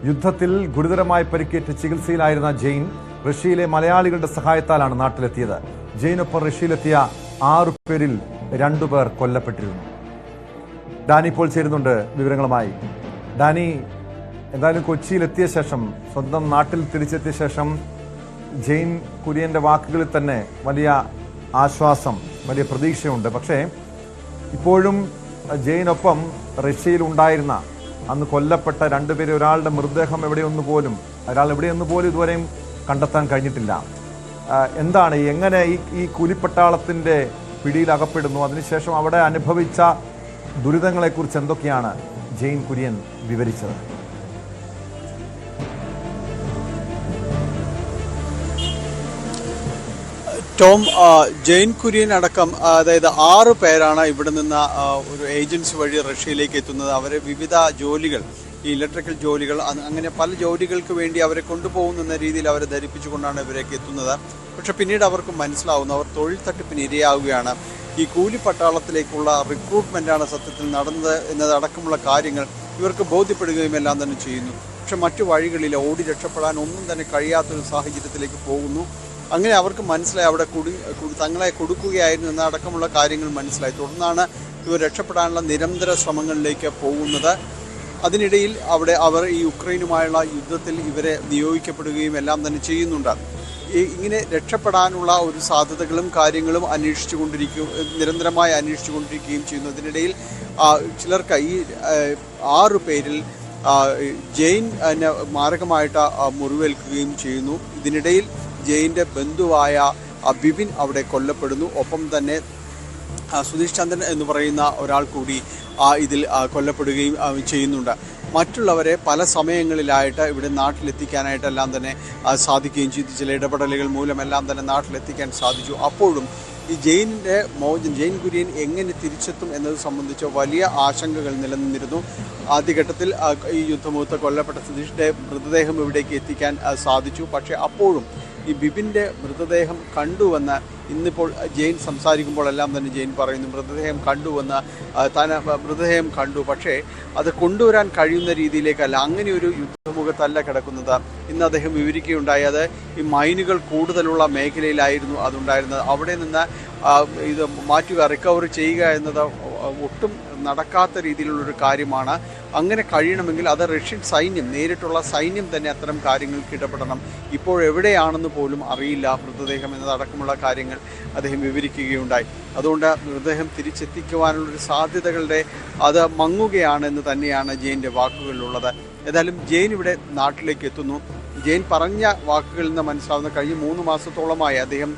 യുദ്ധത്തിൽ ഗുരുതരമായി പരിക്കേറ്റ് ചികിത്സയിലായിരുന്ന ജെയിൻ റഷ്യയിലെ മലയാളികളുടെ സഹായത്താലാണ് നാട്ടിലെത്തിയത്. ജെയിനൊപ്പം റഷ്യയിലെത്തിയ 6 പേരിൽ 2 പേർ കൊല്ലപ്പെട്ടിരുന്നു. ഡാനി ഇപ്പോൾ ചേരുന്നുണ്ട് വിവരങ്ങളുമായി. ഡാനി, എന്തായാലും കൊച്ചിയിലെത്തിയ ശേഷം, സ്വന്തം നാട്ടിൽ തിരിച്ചെത്തിയ ശേഷം ജെയിൻ കുര്യൻ്റെ വാക്കുകളിൽ തന്നെ വലിയ ആശ്വാസം, വലിയ പ്രതീക്ഷയുണ്ട്. പക്ഷേ ഇപ്പോഴും ജെയിനൊപ്പം റഷ്യയിൽ ഉണ്ടായിരുന്ന അന്ന് കൊല്ലപ്പെട്ട രണ്ടുപേരെ ഒരാളുടെ മൃതദേഹം എവിടെയൊന്നു പോലും ഇതുവരെയും കണ്ടെത്താൻ കഴിഞ്ഞിട്ടില്ല. എന്താണ്, എങ്ങനെ ഈ കൂലിപ്പട്ടാളത്തിൻ്റെ പിടിയിൽ അകപ്പെടുന്നു? അതിനുശേഷം അവിടെ അനുഭവിച്ച ദുരിതങ്ങളെക്കുറിച്ച് എന്തൊക്കെയാണ് ജെയിൻ കുര്യൻ വിവരിച്ചത്? ടോം, ജെയിൻ കുര്യൻ അടക്കം അതായത് 6 പേരാണ് ഇവിടെ നിന്ന് ഒരു ഏജൻസി വഴി റഷ്യയിലേക്ക് എത്തുന്നത്. അവരെ വിവിധ ജോലികൾ, ഈ ഇലക്ട്രിക്കൽ ജോലികൾ, അങ്ങനെ പല ജോലികൾക്ക് വേണ്ടി അവരെ കൊണ്ടുപോകുന്ന രീതിയിൽ അവരെ ധരിപ്പിച്ചുകൊണ്ടാണ് ഇവരേക്ക് എത്തുന്നത്. പക്ഷെ പിന്നീട് അവർക്ക് മനസ്സിലാവുന്നു അവർ തൊഴിൽ തട്ടിപ്പിന് ഇരയാവുകയാണ്. ഈ കൂലിപ്പട്ടാളത്തിലേക്കുള്ള റിക്രൂട്ട്മെൻറ്റാണ് സത്യത്തിൽ നടന്നത് എന്നതടക്കമുള്ള കാര്യങ്ങൾ ഇവർക്ക് ബോധ്യപ്പെടുകയും എല്ലാം തന്നെ ചെയ്യുന്നു. പക്ഷെ മറ്റു വഴികളിൽ ഓടി രക്ഷപ്പെടാൻ ഒന്നും തന്നെ കഴിയാത്തൊരു സാഹചര്യത്തിലേക്ക് പോകുന്നു. അങ്ങനെ അവർക്ക് മനസ്സിലായി അവിടെ തങ്ങളെ കൊടുക്കുകയായിരുന്നു എന്നടക്കമുള്ള കാര്യങ്ങൾ മനസ്സിലായി. തുടർന്നാണ് ഇവർ രക്ഷപ്പെടാനുള്ള നിരന്തര ശ്രമങ്ങളിലേക്ക് പോകുന്നത്. അതിനിടയിൽ അവർ ഈ യുക്രൈനുമായുള്ള യുദ്ധത്തിൽ ഇവരെ നിയോഗിക്കപ്പെടുകയും എല്ലാം തന്നെ ചെയ്യുന്നുണ്ട്. ഇങ്ങനെ രക്ഷപ്പെടാനുള്ള ഒരു സാധ്യതകളും കാര്യങ്ങളും നിരന്തരമായി അന്വേഷിച്ചുകൊണ്ടിരിക്കുകയും ചെയ്യുന്നു. അതിനിടയിൽ ചിലർക്ക് ഈ 6 പേരിൽ ജെയിൻ മാരകമായിട്ട് മുറിവേൽക്കുകയും ചെയ്യുന്നു. ഇതിനിടയിൽ ജെയിൻ്റെ ബന്ധുവായ ബിപിൻ അവിടെ കൊല്ലപ്പെടുന്നു. ഒപ്പം തന്നെ സുധീഷ് ചന്ദ്രൻ എന്ന് പറയുന്ന ഒരാൾ കൂടി ഇതിൽ കൊല്ലപ്പെടുകയും ചെയ്യുന്നുണ്ട്. മറ്റുള്ളവരെ പല സമയങ്ങളിലായിട്ട് ഇവിടെ നാട്ടിലെത്തിക്കാനായിട്ടെല്ലാം തന്നെ സാധിക്കുകയും ചെയ്തു. ചില ഇടപെടലുകൾ മൂലമെല്ലാം തന്നെ നാട്ടിലെത്തിക്കാൻ സാധിച്ചു. അപ്പോഴും ഈ ജെയിൻ കുര്യൻ എങ്ങനെ തിരിച്ചെത്തും എന്നത് സംബന്ധിച്ച് വലിയ ആശങ്കകൾ നിലനിന്നിരുന്നു. ആദ്യഘട്ടത്തിൽ ഈ യുദ്ധമുഖത്ത് കൊല്ലപ്പെട്ട സുധീഷിൻ്റെ മൃതദേഹം ഇവിടേക്ക് എത്തിക്കാൻ സാധിച്ചു. പക്ഷേ അപ്പോഴും ഈ ബിപിൻ്റെ മൃതദേഹം കണ്ടുവെന്ന് ഇന്നിപ്പോൾ ജെയിൻ സംസാരിക്കുമ്പോഴെല്ലാം തന്നെ ജെയിൻ പറയുന്നു, മൃതദേഹം കണ്ടു, പക്ഷേ അത് കൊണ്ടുവരാൻ കഴിയുന്ന രീതിയിലേക്കല്ല, അങ്ങനെ ഒരു യുദ്ധമുഖത്തല്ല കിടക്കുന്നത്. ഇന്ന് അദ്ദേഹം വിവരിക്കുകയുണ്ടായി, അത് ഈ മൈനുകൾ കൂടുതലുള്ള മേഖലയിലായിരുന്നു അതുണ്ടായിരുന്നത്. അവിടെ നിന്ന് ഇത് മാറ്റുക, റിക്കവറി ചെയ്യുക എന്നത് ഒട്ടും നടക്കാത്ത രീതിയിലുള്ളൊരു കാര്യമാണ്. അങ്ങനെ കഴിയണമെങ്കിൽ അത് റഷ്യൻ സൈന്യം, നേരിട്ടുള്ള സൈന്യം തന്നെ അത്തരം കാര്യങ്ങൾക്ക് ഇടപെടണം. ഇപ്പോൾ എവിടെയാണെന്ന് പോലും അറിയില്ല മൃതദേഹം എന്നതടക്കമുള്ള കാര്യങ്ങൾ അദ്ദേഹം വിവരിക്കുകയുണ്ടായി. അതുകൊണ്ട് മൃതദേഹം തിരിച്ചെത്തിക്കുവാനുള്ളൊരു സാധ്യതകളുടെ അത് മങ്ങുകയാണെന്ന് തന്നെയാണ് ജെയിൻ്റെ വാക്കുകളിലുള്ളത്. ഏതായാലും ജെയിൻ ഇവിടെ നാട്ടിലേക്ക് എത്തുന്നു. ജെയിൻ പറഞ്ഞ വാക്കുകളിൽ നിന്ന് മനസ്സിലാവുന്ന കഴിഞ്ഞ 3 മാസത്തോളമായി അദ്ദേഹം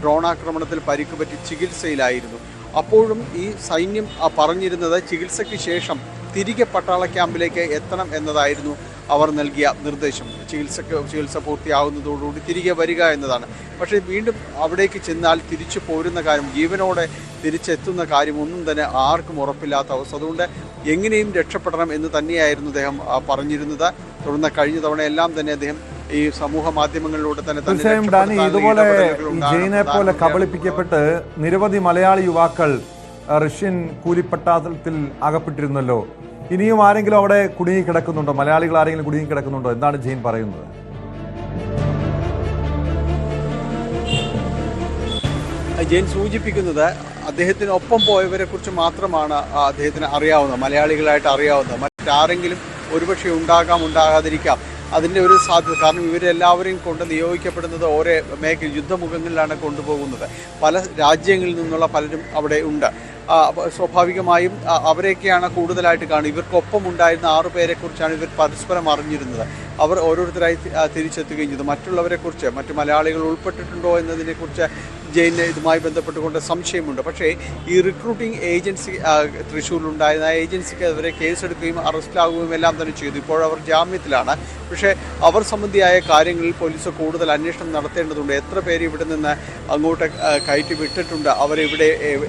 ഡ്രോൺ ആക്രമണത്തിൽ പരിക്കുപറ്റി ചികിത്സയിലായിരുന്നു. അപ്പോഴും ഈ സൈന്യം പറഞ്ഞിരുന്നത് ചികിത്സയ്ക്ക് ശേഷം തിരികെ പട്ടാള ക്യാമ്പിലേക്ക് എത്തണം എന്നതായിരുന്നു അവർ നൽകിയ നിർദ്ദേശം. ചികിത്സ പൂർത്തിയാകുന്നതോടുകൂടി തിരികെ വരിക എന്നതാണ്. പക്ഷേ വീണ്ടും അവിടേക്ക് ചെന്നാൽ തിരിച്ചു പോരുന്ന കാര്യം, ജീവനോടെ തിരിച്ചെത്തുന്ന കാര്യം ഒന്നും തന്നെ ആർക്കും ഉറപ്പില്ലാത്ത അവസ്ഥ. അതുകൊണ്ട് എങ്ങനെയും രക്ഷപ്പെടണം എന്ന് തന്നെയായിരുന്നു അദ്ദേഹം പറഞ്ഞിരുന്നത്. തുടർന്ന് കഴിഞ്ഞ തവണയെല്ലാം തന്നെ അദ്ദേഹം ഈ സമൂഹ മാധ്യമങ്ങളിലൂടെ തന്നെ തീർച്ചയായും ഡാനി, ഇതുപോലെ ജെയിനെ പോലെ കബളിപ്പിക്കപ്പെട്ട് നിരവധി മലയാളി യുവാക്കൾ റഷ്യൻ കൂലിപ്പട്ടാളത്തിൽ അകപ്പെട്ടിരുന്നല്ലോ. ഇനിയും ആരെങ്കിലും അവിടെ കുടുങ്ങി കിടക്കുന്നുണ്ടോ? മലയാളികൾ ആരെങ്കിലും കുടുങ്ങി കിടക്കുന്നുണ്ടോ? എന്താണ് ജെയിൻ പറയുന്നത്? ജെയിൻ സൂചിപ്പിക്കുന്നത് അദ്ദേഹത്തിനൊപ്പം പോയവരെ കുറിച്ച് മാത്രമാണ് അദ്ദേഹത്തിന് അറിയാവുന്നത്, മലയാളികളായിട്ട് അറിയാവുന്നത്. മറ്റാരെങ്കിലും ഒരുപക്ഷെ ഉണ്ടാകാതിരിക്കാം അതിൻ്റെ ഒരു സാധ്യത. കാരണം ഇവരെല്ലാവരെയും കൊണ്ട് നിയോഗിക്കപ്പെടുന്നത് ഓരോ യുദ്ധമുഖങ്ങളിലാണ് കൊണ്ടുപോകുന്നത്. പല രാജ്യങ്ങളിൽ നിന്നുള്ള പലരും അവിടെ ഉണ്ട്. സ്വാഭാവികമായും അവരെയൊക്കെയാണ് കൂടുതലായിട്ട് കാണുക. ഇവർക്കൊപ്പം ഉണ്ടായിരുന്ന 6 പേരെക്കുറിച്ചാണ് ഇവർ പരസ്പരം അറിഞ്ഞിരുന്നത്. അവർ ഓരോരുത്തരായി തിരിച്ചെത്തുകയും ചെയ്തു. മറ്റുള്ളവരെക്കുറിച്ച്, മറ്റു മലയാളികൾ ഉൾപ്പെട്ടിട്ടുണ്ടോ എന്നതിനെക്കുറിച്ച് ജെയിന് ഇതുമായി ബന്ധപ്പെട്ടുകൊണ്ട് സംശയമുണ്ട്. പക്ഷേ ഈ റിക്രൂട്ടിംഗ് ഏജൻസി തൃശ്ശൂരിലുണ്ടായിരുന്ന ആ ഏജൻസിക്ക് അവരെ കേസെടുക്കുകയും അറസ്റ്റിലാവുകയും എല്ലാം തന്നെ ചെയ്തു. ഇപ്പോഴവർ ജാമ്യത്തിലാണ്. പക്ഷേ അവർ സംബന്ധിയായ കാര്യങ്ങളിൽ പോലീസ് കൂടുതൽ അന്വേഷണം നടത്തേണ്ടതുണ്ട്. എത്ര പേര് ഇവിടെ നിന്ന് അങ്ങോട്ട് കയറ്റി വിട്ടിട്ടുണ്ട്,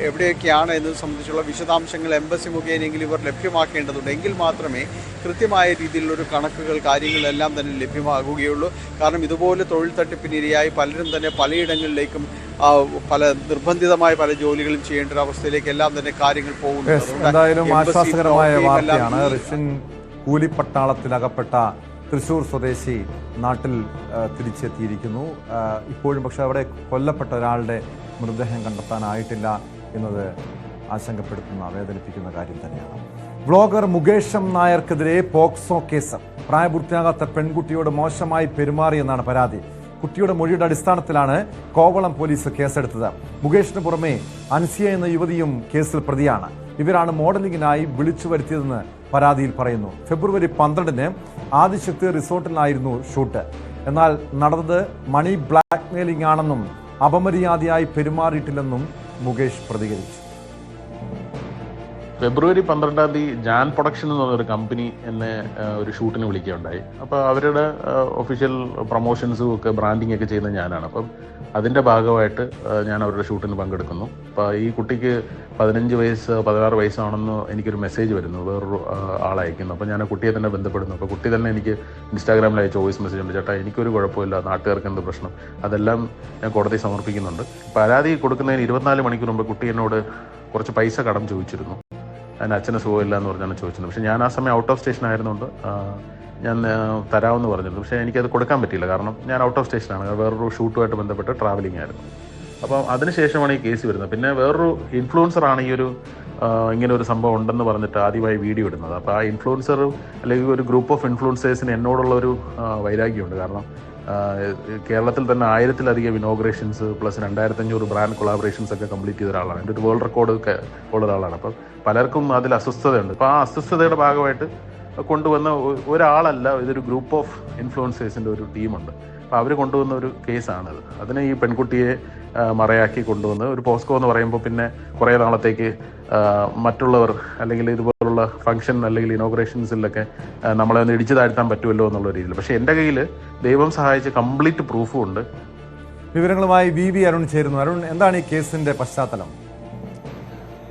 എവിടെയൊക്കെയാണ് എന്നത് സംബന്ധിച്ചുള്ള വിശദാംശങ്ങൾ എംബസി മുഖേനെങ്കിലും ഇവർ ലഭ്യമാക്കേണ്ടതുണ്ട്. എങ്കിൽ മാത്രമേ കൃത്യമായ രീതിയിലുള്ളൊരു കണക്കുകൾ, കാര്യങ്ങളെല്ലാം തന്നെ ലഭ്യമാകുകയുള്ളൂ. കാരണം ഇതുപോലെ തൊഴിൽ തട്ടിപ്പിനിരയായി പലരും തന്നെ പലയിടങ്ങളിലേക്കും നിർബന്ധിതമായ പല ജോലികളും ചെയ്യേണ്ട ഒരു അവസ്ഥയിലേക്ക് എല്ലാം തന്നെ കാര്യങ്ങൾ പോകുന്നു. എന്തായാലും ആശ്വാസകരമായ വാർത്തയാണ്. റഷ്യൻ കൂലിപ്പട്ടാളത്തിൽ അകപ്പെട്ട തൃശ്ശൂർ സ്വദേശി നാട്ടിൽ തിരിച്ചെത്തിയിരിക്കുന്നു. ഇപ്പോഴും പക്ഷെ അവിടെ കൊല്ലപ്പെട്ട ഒരാളുടെ മൃതദേഹം കണ്ടെത്താനായിട്ടില്ല എന്നത് ആശങ്കപ്പെടുത്തുന്ന, വേദനിപ്പിക്കുന്ന കാര്യം തന്നെയാണ്. വ്ളോഗർ മുകേഷ് നായർക്കെതിരെ പോക്സോ കേസ്. പ്രായപൂർത്തിയാകാത്ത പെൺകുട്ടിയോട് മോശമായി പെരുമാറിയെന്നാണ് പരാതി. കുട്ടിയുടെ മൊഴിയുടെ അടിസ്ഥാനത്തിലാണ് കോവളം പോലീസ് കേസെടുത്തത്. മുകേഷിന് പുറമെ അൻസിയ എന്ന യുവതിയും കേസിൽ പ്രതിയാണ്. ഇവരാണ് മോഡലിംഗിനായി വിളിച്ചു വരുത്തിയതെന്ന് പരാതിയിൽ പറയുന്നു. ഫെബ്രുവരി 12-ന് ആദിശക്തി റിസോർട്ടിലായിരുന്നു ഷൂട്ട്. എന്നാൽ നടന്നത് മണി ബ്ലാക്ക്മെയിലിംഗ് ആണെന്നും അപമര്യാദയായി പെരുമാറിയിട്ടില്ലെന്നും മുകേഷ് പ്രതികരിച്ചു. ഫെബ്രുവരി 12-ാം തീയതി ജാൻ പ്രൊഡക്ഷൻ എന്ന് പറഞ്ഞൊരു കമ്പനി എന്നെ ഒരു ഷൂട്ടിന് വിളിക്കുകയുണ്ടായി. അപ്പോൾ അവരുടെ ഒഫീഷ്യൽ പ്രൊമോഷൻസും ഒക്കെ ബ്രാൻഡിങ് ഒക്കെ ചെയ്യുന്നത് ഞാനാണ്. അപ്പം അതിൻ്റെ ഭാഗമായിട്ട് ഞാൻ അവരുടെ ഷൂട്ടിന് പങ്കെടുക്കുന്നു. അപ്പോൾ ഈ കുട്ടിക്ക് 15 വയസ്സ് 16 വയസ്സാണെന്ന് എനിക്കൊരു മെസ്സേജ് വരുന്നു, വേറൊരു ആളയക്കുന്നു. അപ്പോൾ ഞാൻ ആ കുട്ടിയെ തന്നെ ബന്ധപ്പെടുന്നു. അപ്പോൾ കുട്ടി തന്നെ എനിക്ക് ഇൻസ്റ്റാഗ്രാമിൽ അയച്ച വോയിസ് മെസ്സേജ് ഉണ്ട്, ചേട്ടാ എനിക്കൊരു കുഴപ്പമില്ല, നാട്ടുകാർക്ക് എന്ത് പ്രശ്നം, അതെല്ലാം ഞാൻ കോടതി സമർപ്പിക്കുന്നുണ്ട്. പരാതി കൊടുക്കുന്നതിന് 24 മണിക്കൂർ മുമ്പ് കുട്ടി എന്നോട് കുറച്ച് പൈസ കടം ചോദിച്ചിരുന്നു. അതിന് അച്ഛന് സുഖമില്ല എന്ന് പറഞ്ഞാണ് ചോദിച്ചത്. പക്ഷേ ഞാൻ ആ സമയം ഔട്ട് ഓഫ് സ്റ്റേഷൻ ആയിരുന്നുകൊണ്ട് ഞാൻ തരാമെന്ന് പറഞ്ഞിരുന്നു. പക്ഷേ എനിക്കത് കൊടുക്കാൻ പറ്റിയില്ല, കാരണം ഞാൻ ഔട്ട് ഓഫ് സ്റ്റേഷനാണ്, വേറൊരു ഷൂട്ടുമായിട്ട് ബന്ധപ്പെട്ട് ട്രാവലിംഗ് ആയിരുന്നു. അപ്പം അതിനുശേഷമാണ് ഈ കേസ് വരുന്നത്. പിന്നെ വേറൊരു ഇൻഫ്ലുവൻസറാണ് ഈ ഒരു ഇങ്ങനെ ഒരു സംഭവം ഉണ്ടെന്ന് പറഞ്ഞിട്ട് ആദ്യമായി വീഡിയോ ഇടുന്നത്. അപ്പോൾ ആ ഇൻഫ്ലുവൻസർ അല്ലെങ്കിൽ ഒരു ഗ്രൂപ്പ് ഓഫ് ഇൻഫ്ലുവൻസേഴ്സിന് എന്നോടുള്ള ഒരു വൈരാഗ്യമുണ്ട്. കാരണം കേരളത്തിൽ തന്നെ 1000-ലധികം ഇനോഗ്രേഷൻസ് പ്ലസ് 2500 ബ്രാൻഡ് കൊളാബറേഷൻസ് ഒക്കെ കംപ്ലീറ്റ് ചെയ്ത ഒരാളാണ്. എൻ്റെ ഒരു വേൾഡ് റെക്കോർഡ് ഉള്ള ഒരാളാണ്. അപ്പം പലർക്കും അതിൽ അസ്വസ്ഥതയുണ്ട്. അപ്പോൾ ആ അസ്വസ്ഥതയുടെ ഭാഗമായിട്ട് കൊണ്ടുവന്ന ഒരാളല്ല, ഇതൊരു ഗ്രൂപ്പ് ഓഫ് ഇൻഫ്ലുവൻസേഴ്സിൻ്റെ ഒരു ടീമുണ്ട്. അപ്പോൾ അവർ കൊണ്ടുവന്ന ഒരു കേസാണിത്. അതിന് ഈ പെൺകുട്ടിയെ മറയാക്കി കൊണ്ടുവന്ന് ഒരു പോസ്കോ എന്ന് പറയുമ്പോൾ പിന്നെ കുറേ നാളത്തേക്ക് മറ്റുള്ളവർ അല്ലെങ്കിൽ ഇതുപോലുള്ള ഫംഗ്ഷൻ അല്ലെങ്കിൽ ഇനോഗ്രേഷൻസിലൊക്കെ നമ്മളെ ഒന്ന് ഇടിച്ചു താഴ്ത്താൻ പറ്റുമല്ലോ എന്നുള്ള രീതിയിൽ. പക്ഷേ എൻ്റെ കയ്യിൽ ദൈവം സഹായിച്ച് കംപ്ലീറ്റ് പ്രൂഫും ഉണ്ട്. വിവരങ്ങളുമായി വി അരുൺ ചേരുന്നു. അരുൺ, എന്താണ് ഈ കേസിന്റെ പശ്ചാത്തലം?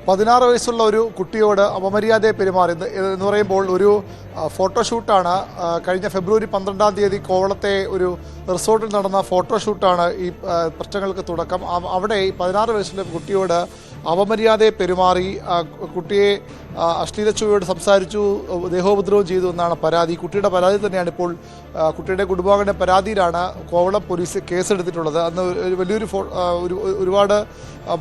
16 വയസ്സുള്ള ഒരു കുട്ടിയോട് അപമര്യാദയെ പെരുമാറി എന്ന് പറയുമ്പോൾ ഒരു ഫോട്ടോഷൂട്ടാണ്. കഴിഞ്ഞ ഫെബ്രുവരി 12-ാം തീയതി കോവളത്തെ ഒരു റിസോർട്ടിൽ നടന്ന ഫോട്ടോഷൂട്ടാണ് ഈ പ്രശ്നങ്ങൾക്ക് തുടക്കം. അവിടെ ഈ 16 വയസ്സുള്ള കുട്ടിയോട് അപമര്യാദയെ പെരുമാറി, കുട്ടിയെ അശ്ലീലച്ചുവയോട് സംസാരിച്ചു, ദേഹോപദ്രവം ചെയ്തു എന്നാണ് പരാതി. കുട്ടിയുടെ പരാതി തന്നെയാണ് ഇപ്പോൾ കുട്ടിയുടെ കുടുംബാംഗങ്ങളുടെ പരാതിയിലാണ് കോവളം പോലീസ് കേസെടുത്തിട്ടുള്ളത്. അന്ന് വലിയൊരു ഒരുപാട്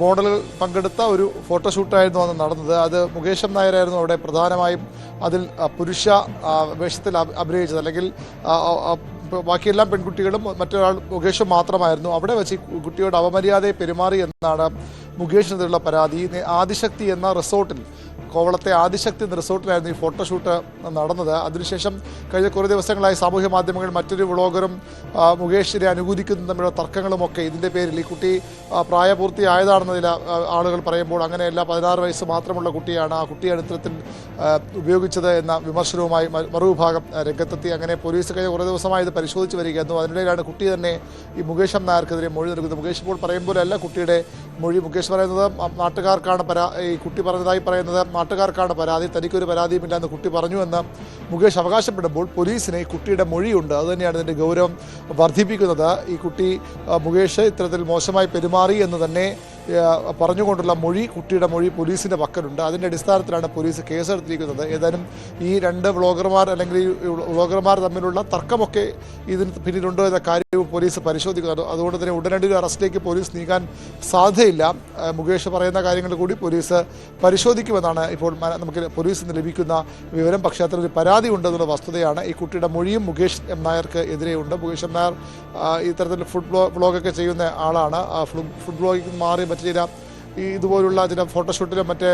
മോഡലുകൾ പങ്കെടുത്ത ഒരു ഫോട്ടോഷൂട്ടായിരുന്നു അന്ന് നടന്നത്. അത് മുകേഷ് എം നായരായിരുന്നു അവിടെ പ്രധാനമായും അതിൽ പുരുഷ വേഷത്തിൽ അഭിനയിച്ചത്. അല്ലെങ്കിൽ ബാക്കിയെല്ലാം പെൺകുട്ടികളും മറ്റൊരാൾ മുകേഷും മാത്രമായിരുന്നു. അവിടെ വെച്ച് കുട്ടിയോട് അപമര്യാദയെ പെരുമാറി എന്നാണ് മുകേഷിനെതിരെയുള്ള പരാതി. ആദിശക്തി എന്ന റിസോർട്ടിൽ, കോവളത്തെ ആദിശക്തി എന്ന റിസോർട്ടിലായിരുന്നു ഈ ഫോട്ടോഷൂട്ട് നടന്നത്. അതിനുശേഷം കഴിഞ്ഞ കുറേ ദിവസങ്ങളായി സാമൂഹ്യ മാധ്യമങ്ങളിൽ മറ്റൊരു വ്ളോഗറും മുകേഷിനെ അനുകൂലിക്കുന്നതും തമ്മിലുള്ള തർക്കങ്ങളുമൊക്കെ ഇതിൻ്റെ പേരിൽ, ഈ കുട്ടി പ്രായപൂർത്തിയായതാണെന്ന് ചില ആളുകൾ പറയുമ്പോൾ അങ്ങനെയല്ല, 16 വയസ്സ് മാത്രമുള്ള കുട്ടിയാണ്, ആ കുട്ടിയാണ് ഇത്തരത്തിൽ ഉപയോഗിച്ചത് എന്ന വിമർശനവുമായി മറുവിഭാഗം രംഗത്തെത്തി. അങ്ങനെ പോലീസ് കഴിഞ്ഞ കുറേ ദിവസമായി ഇത് പരിശോധിച്ച് വരികയായിരുന്നു. അതിനിടയിലാണ് കുട്ടി തന്നെ ഈ മുകേഷ് എം നായർക്കെതിരെ മൊഴി നൽകുന്നത്. മുകേഷ് ഇപ്പോൾ പറയും പോലെയല്ല കുട്ടിയുടെ മൊഴി. മുകേഷ് പറയുന്നത് നാട്ടുകാർക്കാണ് ഈ കുട്ടി പറഞ്ഞതായി പറയുന്നത് നാട്ടുകാർക്കാണ് പരാതി, തനിക്കൊരു പരാതിയുമില്ല എന്ന് കുട്ടി പറഞ്ഞു എന്ന് മുകേഷ് അവകാശപ്പെടുമ്പോൾ പോലീസിന് ഈ കുട്ടിയുടെ മൊഴിയുണ്ട്. അതുതന്നെയാണ് ഇതിൻ്റെ ഗൗരവം വർദ്ധിപ്പിക്കുന്നത്. ഈ കുട്ടി മുകേഷ് ഇത്തരത്തിൽ മോശമായി പെരുമാറി എന്ന് തന്നെ പറഞ്ഞുകൊണ്ടുള്ള മൊഴി, കുട്ടിയുടെ മൊഴി പോലീസിൻ്റെ പക്കലുണ്ട്. അതിൻ്റെ അടിസ്ഥാനത്തിലാണ് പോലീസ് കേസെടുത്തിരിക്കുന്നത്. ഏതായാലും ഈ രണ്ട് വ്ളോഗർമാർ അല്ലെങ്കിൽ ഈ വ്ളോഗർമാർ തമ്മിലുള്ള തർക്കമൊക്കെ ഇതിന് പിന്നിലുണ്ടോ എന്ന കാര്യവും പോലീസ് പരിശോധിക്കുന്നുണ്ട്. അതുകൊണ്ട് തന്നെ ഉടനടി ഒരു അറസ്റ്റിലേക്ക് പോലീസ് നീങ്ങാൻ സാധ്യതയില്ല. മുകേഷ് പറയുന്ന കാര്യങ്ങൾ കൂടി പോലീസ് പരിശോധിക്കുമെന്നാണ് ഇപ്പോൾ നമുക്ക് പോലീസിൽ നിന്ന് ലഭിക്കുന്ന വിവരം. പക്ഷേ അത്തരത്തിൽ പരാതി ഉണ്ടെന്നുള്ള വസ്തുതയാണ്. ഈ കുട്ടിയുടെ മൊഴിയും മുകേഷ് എം നായർക്ക് എതിരെയുണ്ട്. മുകേഷ് എം നായർ ഇത്തരത്തിൽ ഫുഡ് വ്ളോഗൊക്കെ ചെയ്യുന്ന ആളാണ്. ഫുഡ് വ്ളോഗിൽ മാറി മറ്റു ചില ഇതുപോലുള്ള ചില ഫോട്ടോഷൂട്ടിലും മറ്റ്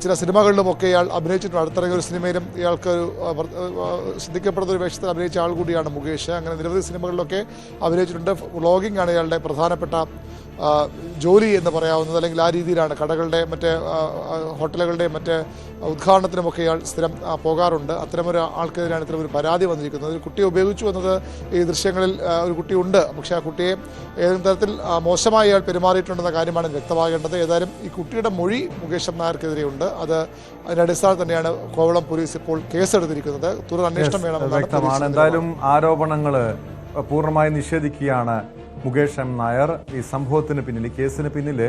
ചില സിനിമകളിലുമൊക്കെ ഇയാൾ അഭിനയിച്ചിട്ടുണ്ട്. അടുത്തിറങ്ങിയ ഒരു സിനിമയിലും ഇയാൾക്ക് ശ്രദ്ധിക്കപ്പെടുന്ന ഒരു വേഷത്തിൽ അഭിനയിച്ച ആൾ കൂടിയാണ് മുകേഷ്. അങ്ങനെ നിരവധി സിനിമകളിലൊക്കെ അഭിനയിച്ചിട്ടുണ്ട്. വ്ളോഗിംഗ് ആണ് ഇയാളുടെ പ്രധാനപ്പെട്ട ജോലി എന്ന് പറയാവുന്നത്. അല്ലെങ്കിൽ ആ രീതിയിലാണ് കടകളുടെ മറ്റ് ഹോട്ടലുകളുടെ മറ്റ് ഉദ്ഘാടനത്തിനുമൊക്കെ ഇയാൾ സ്ഥിരം പോകാറുണ്ട്. അത്തരമൊരു ആൾക്കെതിരെയാണ് ഇത്തരമൊരു പരാതി വന്നിരിക്കുന്നത്. ഒരു കുട്ടിയെ ഉപയോഗിച്ചു എന്നത് ഈ ദൃശ്യങ്ങളിൽ ഒരു കുട്ടിയുണ്ട്. പക്ഷേ ആ കുട്ടിയെ ഏതെങ്കിലും തരത്തിൽ മോശമായി ഇയാൾ പെരുമാറിയിട്ടുണ്ടെന്ന കാര്യമാണ് വ്യക്തമാകേണ്ടത്. ഏതായാലും ഈ കുട്ടിയുടെ മൊഴി മുകേഷ് എം നായർക്കെതിരെയുണ്ട്. അതിന്റെ അടിസ്ഥാനത്തിൽ തന്നെയാണ് കോവളം പോലീസ് ഇപ്പോൾ കേസെടുത്തിരിക്കുന്നത്. തുടർ അന്വേഷണം വേണമെന്നാണ്. എന്തായാലും ആരോപണങ്ങൾ പൂർണ്ണമായി നിഷേധിക്കുകയാണ് മുകേഷ് എം നായർ. ഈ സംഭവത്തിന് പിന്നിൽ, ഈ കേസിന് പിന്നിൽ,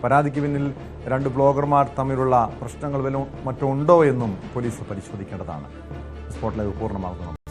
പരാതിക്ക് പിന്നിൽ രണ്ട് ബ്ലോഗർമാർ തമ്മിലുള്ള പ്രശ്നങ്ങൾ വല്ലതും മറ്റോ ഉണ്ടോ എന്നും പോലീസ് പരിശോധിക്കേണ്ടതാണ്. സ്പോട്ട് ലൈവ് പൂർണ്ണമാകുന്നു.